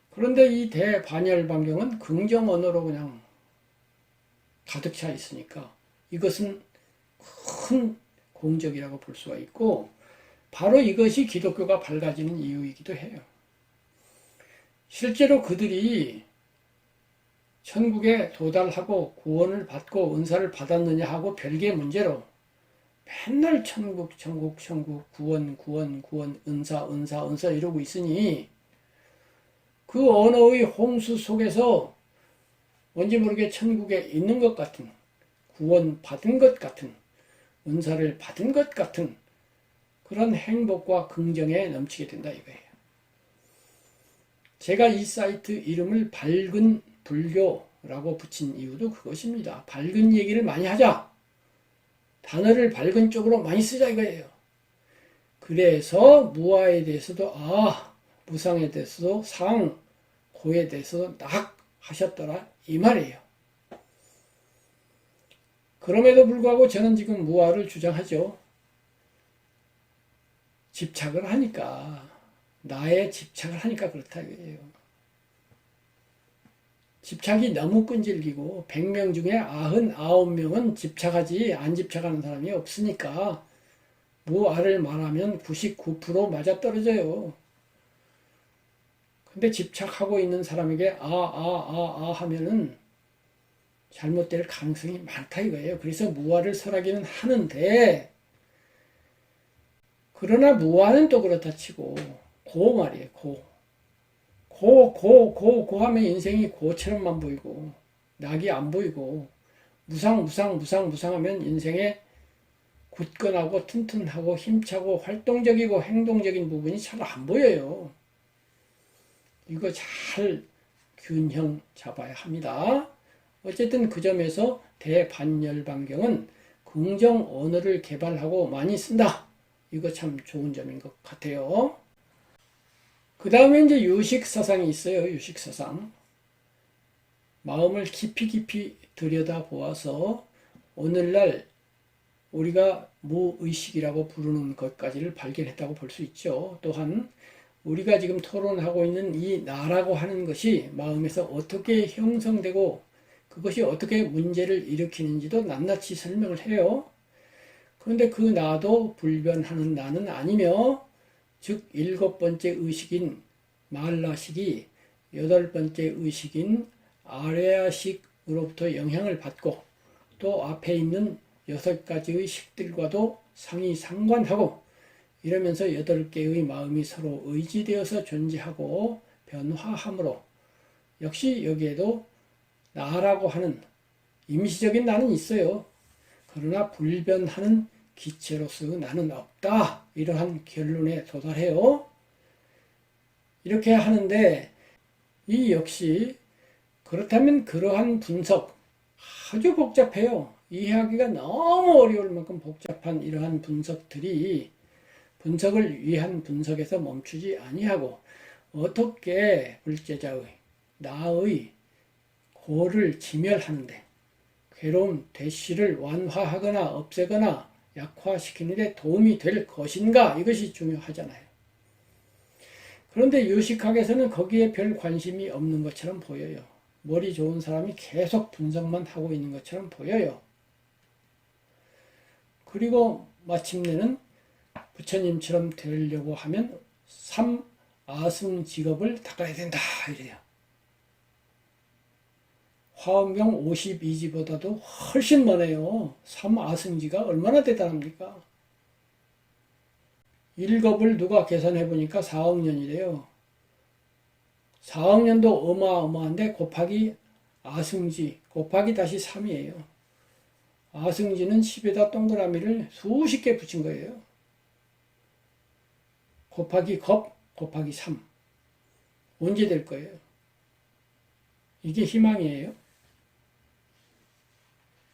그런데 이 대반열반경은 긍정 언어로 그냥 가득 차 있으니까 이것은 큰 공적이라고 볼 수가 있고 바로 이것이 기독교가 밝아지는 이유이기도 해요. 실제로 그들이 천국에 도달하고 구원을 받고 은사를 받았느냐 하고 별개의 문제로 맨날 천국, 천국, 천국, 구원, 구원, 구원, 은사, 은사, 은사 이러고 있으니 그 언어의 홍수 속에서 뭔지 모르게 천국에 있는 것 같은 구원 받은 것 같은 은사를 받은 것 같은 그런 행복과 긍정에 넘치게 된다 이거예요. 제가 이 사이트 이름을 밝은 불교라고 붙인 이유도 그것입니다. 밝은 얘기를 많이 하자. 단어를 밝은 쪽으로 많이 쓰자 이거예요. 그래서 무아에 대해서도 무상에 대해서도 상, 고에 대해서도 낙 하셨더라 이 말이에요. 그럼에도 불구하고 저는 지금 무아를 주장하죠. 집착을 하니까 나에 집착을 하니까 그렇다 이거예요. 집착이 너무 끈질기고 100명 중에 99명은 집착하지 안 집착하는 사람이 없으니까 무아를 말하면 99% 맞아떨어져요. 근데 집착하고 있는 사람에게 하면은 잘못될 가능성이 많다 이거예요. 그래서 무아를 설하기는 하는데 그러나 무아는 또 그렇다 치고 고 말이에요. 고 하면 인생이 고처럼만 보이고, 낙이 안 보이고, 무상하면 인생에 굳건하고 튼튼하고 힘차고 활동적이고 행동적인 부분이 잘 안 보여요. 이거 잘 균형 잡아야 합니다. 어쨌든 그 점에서 대반열반경은 긍정 언어를 개발하고 많이 쓴다. 이거 참 좋은 점인 것 같아요. 그 다음에 이제 유식사상이 있어요. 유식사상. 마음을 깊이 들여다보아서 오늘날 우리가 무의식이라고 부르는 것까지를 발견했다고 볼 수 있죠. 또한 우리가 지금 토론하고 있는 이 나라고 하는 것이 마음에서 어떻게 형성되고 그것이 어떻게 문제를 일으키는지도 낱낱이 설명을 해요. 그런데 그 나도 불변하는 나는 아니며, 즉 7번째 의식인 말라식이 8번째 의식인 아레아식으로부터 영향을 받고 또 앞에 있는 6가지의 식들과도 상관하고 이러면서 8개의 마음이 서로 의지되어서 존재하고 변화하므로 역시 여기에도 나라고 하는 임시적인 나는 있어요. 그러나 불변하는 기체로서의 나는 없다. 이러한 결론에 도달해요. 이렇게 하는데 이 역시 그렇다면 그러한 분석 아주 복잡해요. 이해하기가 너무 어려울 만큼 복잡한 이러한 분석들이 분석을 위한 분석에서 멈추지 아니하고 어떻게 불제자의 나의 고를 지멸하는데 괴로움 대시를 완화하거나 없애거나 약화시키는 데 도움이 될 것인가, 이것이 중요하잖아요. 그런데 유식학에서는 거기에 별 관심이 없는 것처럼 보여요. 머리 좋은 사람이 계속 분석만 하고 있는 것처럼 보여요. 그리고 마침내는 부처님처럼 되려고 하면 3아승직업을 닦아야 된다 이래요. 화엄경 52지보다도 훨씬 많아요. 3아승지가 얼마나 대단합니까? 1겁을 누가 계산해 보니까 4억 년이래요. 4억 년도 어마어마한데 곱하기 아승지 곱하기 다시 3이에요. 아승지는 10에다 동그라미를 수십 개 붙인 거예요. 곱하기 겁 곱하기 3. 언제 될 거예요? 이게 희망이에요?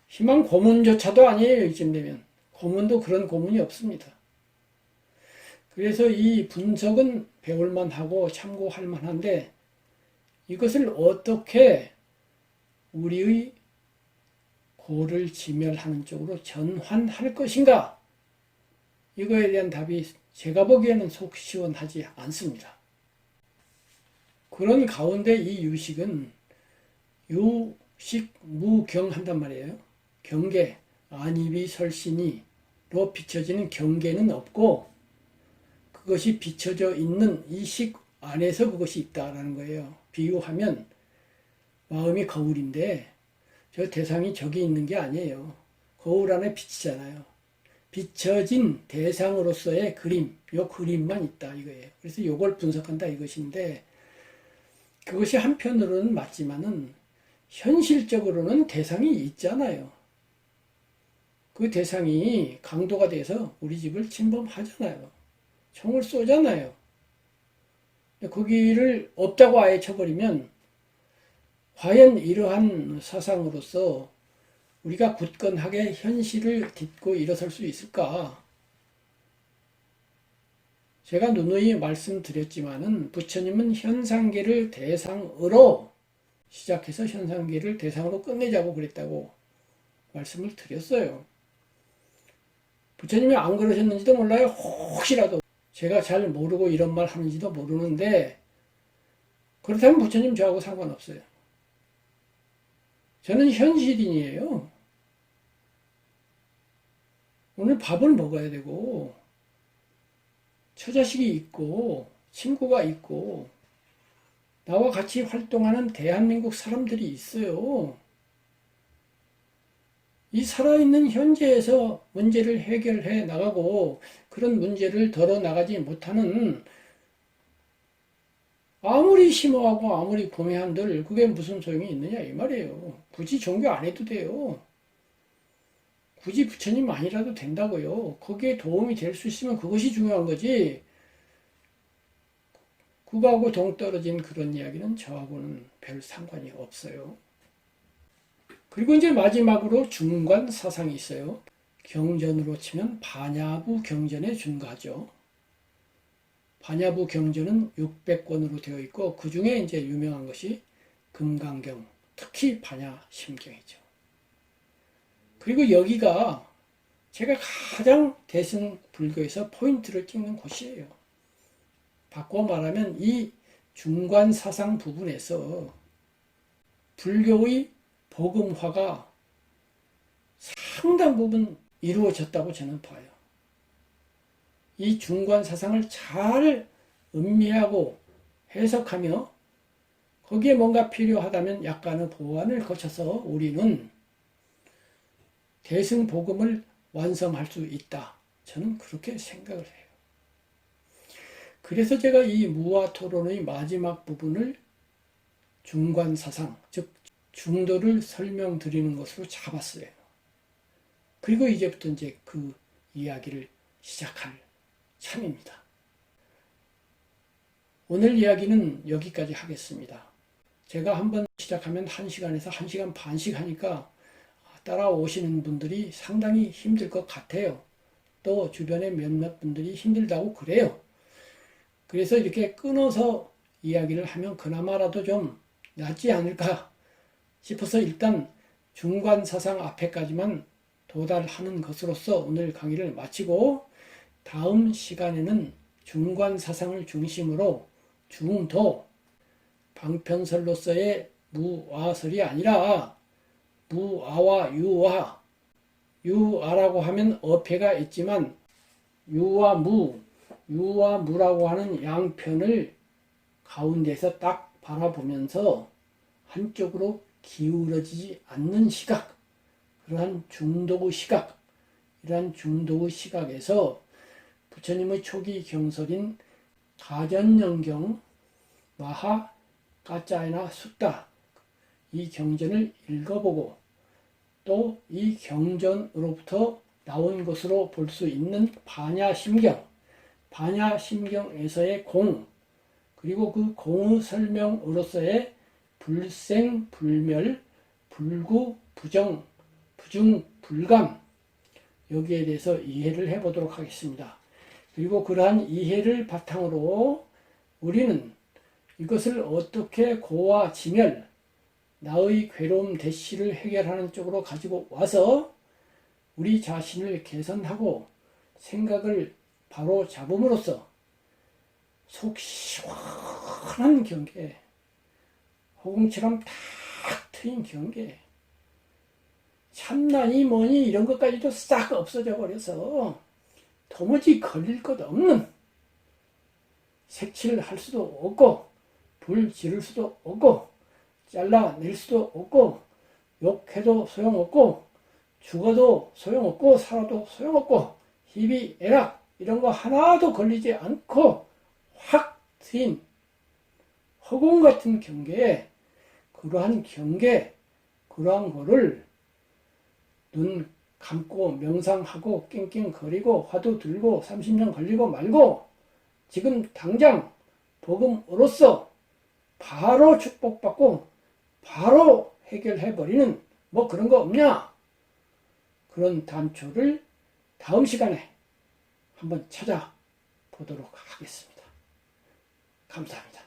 희망 고문조차도 아니에요. 이쯤 되면. 고문도 그런 고문이 없습니다. 그래서 이 분석은 배울만 하고 참고할 만한데 이것을 어떻게 우리의 고를 지멸하는 쪽으로 전환할 것인가? 이거에 대한 답이 제가 보기에는 속 시원하지 않습니다. 그런 가운데 이 유식은 유식무경 한단 말이에요. 경계, 안입이 설신이로 비춰지는 경계는 없고 그것이 비춰져 있는 이 식 안에서 그것이 있다라는 거예요. 비유하면 마음이 거울인데 저 대상이 저기 있는 게 아니에요. 거울 안에 빛이잖아요. 비춰진 대상으로서의 그림, 요 그림만 있다 이거예요. 그래서 요걸 분석한다 이것인데 그것이 한편으로는 맞지만은 현실적으로는 대상이 있잖아요. 그 대상이 강도가 돼서 우리 집을 침범하잖아요. 총을 쏘잖아요. 거기를 없다고 아예 쳐버리면 과연 이러한 사상으로서 우리가 굳건하게 현실을 딛고 일어설 수 있을까? 제가 누누이 말씀드렸지만은 부처님은 현상계를 대상으로 시작해서 현상계를 대상으로 끝내자고 그랬다고 말씀을 드렸어요. 부처님이 안 그러셨는지도 몰라요. 혹시라도 제가 잘 모르고 이런 말 하는지도 모르는데 그렇다면 부처님 저하고 상관없어요. 저는 현실인이에요. 오늘 밥을 먹어야 되고 처자식이 있고 친구가 있고 나와 같이 활동하는 대한민국 사람들이 있어요. 이 살아있는 현재에서 문제를 해결해 나가고 그런 문제를 덜어 나가지 못하는 아무리 심오하고 아무리 고매한들 그게 무슨 소용이 있느냐 이 말이에요. 굳이 종교 안 해도 돼요. 굳이 부처님 아니라도 된다고요. 거기에 도움이 될 수 있으면 그것이 중요한 거지. 그거하고 동떨어진 그런 이야기는 저하고는 별 상관이 없어요. 그리고 이제 마지막으로 중관 사상이 있어요. 경전으로 치면 반야부 경전에 준가죠. 반야부 경전은 600권으로 되어 있고 그 중에 이제 유명한 것이 금강경, 특히 반야심경이죠. 그리고 여기가 제가 가장 대승 불교에서 포인트를 찍는 곳이에요. 바꿔 말하면 이 중관 사상 부분에서 불교의 복음화가 상당 부분 이루어졌다고 저는 봐요. 이 중관 사상을 잘 음미하고 해석하며 거기에 뭔가 필요하다면 약간의 보완을 거쳐서 우리는 대승복음을 완성할 수 있다. 저는 그렇게 생각을 해요. 그래서 제가 이 무아토론의 마지막 부분을 중관사상, 즉 중도를 설명드리는 것으로 잡았어요. 그리고 이제부터 이제 그 이야기를 시작할 참입니다. 오늘 이야기는 여기까지 하겠습니다. 제가 한번 시작하면 1시간에서 1시간 반씩 하니까 따라오시는 분들이 상당히 힘들 것 같아요. 또 주변에 몇몇 분들이 힘들다고 그래요. 그래서 이렇게 끊어서 이야기를 하면 그나마라도 좀 낫지 않을까 싶어서 일단 중관사상 앞에까지만 도달하는 것으로서 오늘 강의를 마치고 다음 시간에는 중관사상을 중심으로 중도, 방편설로서의 무아설이 아니라 무아와 유아, 유아라고 하면 어폐가 있지만 유와 무라고 하는 양편을 가운데서 딱 바라보면서 한쪽으로 기울어지지 않는 시각, 그러한 중도의 시각, 이러한 중도의 시각에서 부처님의 초기 경설인 가전영경, 마하, 까짜이나 숫다, 이 경전을 읽어보고 또 이 경전으로부터 나온 것으로 볼 수 있는 반야심경, 반야심경에서의 공, 그리고 그 공의 설명으로서의 불생, 불멸, 불구, 부정, 부중, 불감, 여기에 대해서 이해를 해보도록 하겠습니다. 그리고 그러한 이해를 바탕으로 우리는 이것을 어떻게 고와 지멸, 나의 괴로움 대시를 해결하는 쪽으로 가지고 와서 우리 자신을 개선하고 생각을 바로 잡음으로써 속 시원한 경계, 호공처럼 탁 트인 경계, 참나니 뭐니 이런 것까지도 싹 없어져 버려서 도무지 걸릴 것 없는, 색칠할 수도 없고 불 지를 수도 없고 잘라낼 수도 없고 욕해도 소용없고 죽어도 소용없고 살아도 소용없고 희비애락 이런 거 하나도 걸리지 않고 확 트인 허공 같은 경계에, 그러한 경계, 그러한 거를 눈 감고 명상하고 낑낑거리고 화두 들고 30년 걸리고 말고 지금 당장 복음으로써 바로 축복받고 바로 해결해버리는 뭐 그런 거 없냐? 그런 단초를 다음 시간에 한번 찾아보도록 하겠습니다. 감사합니다.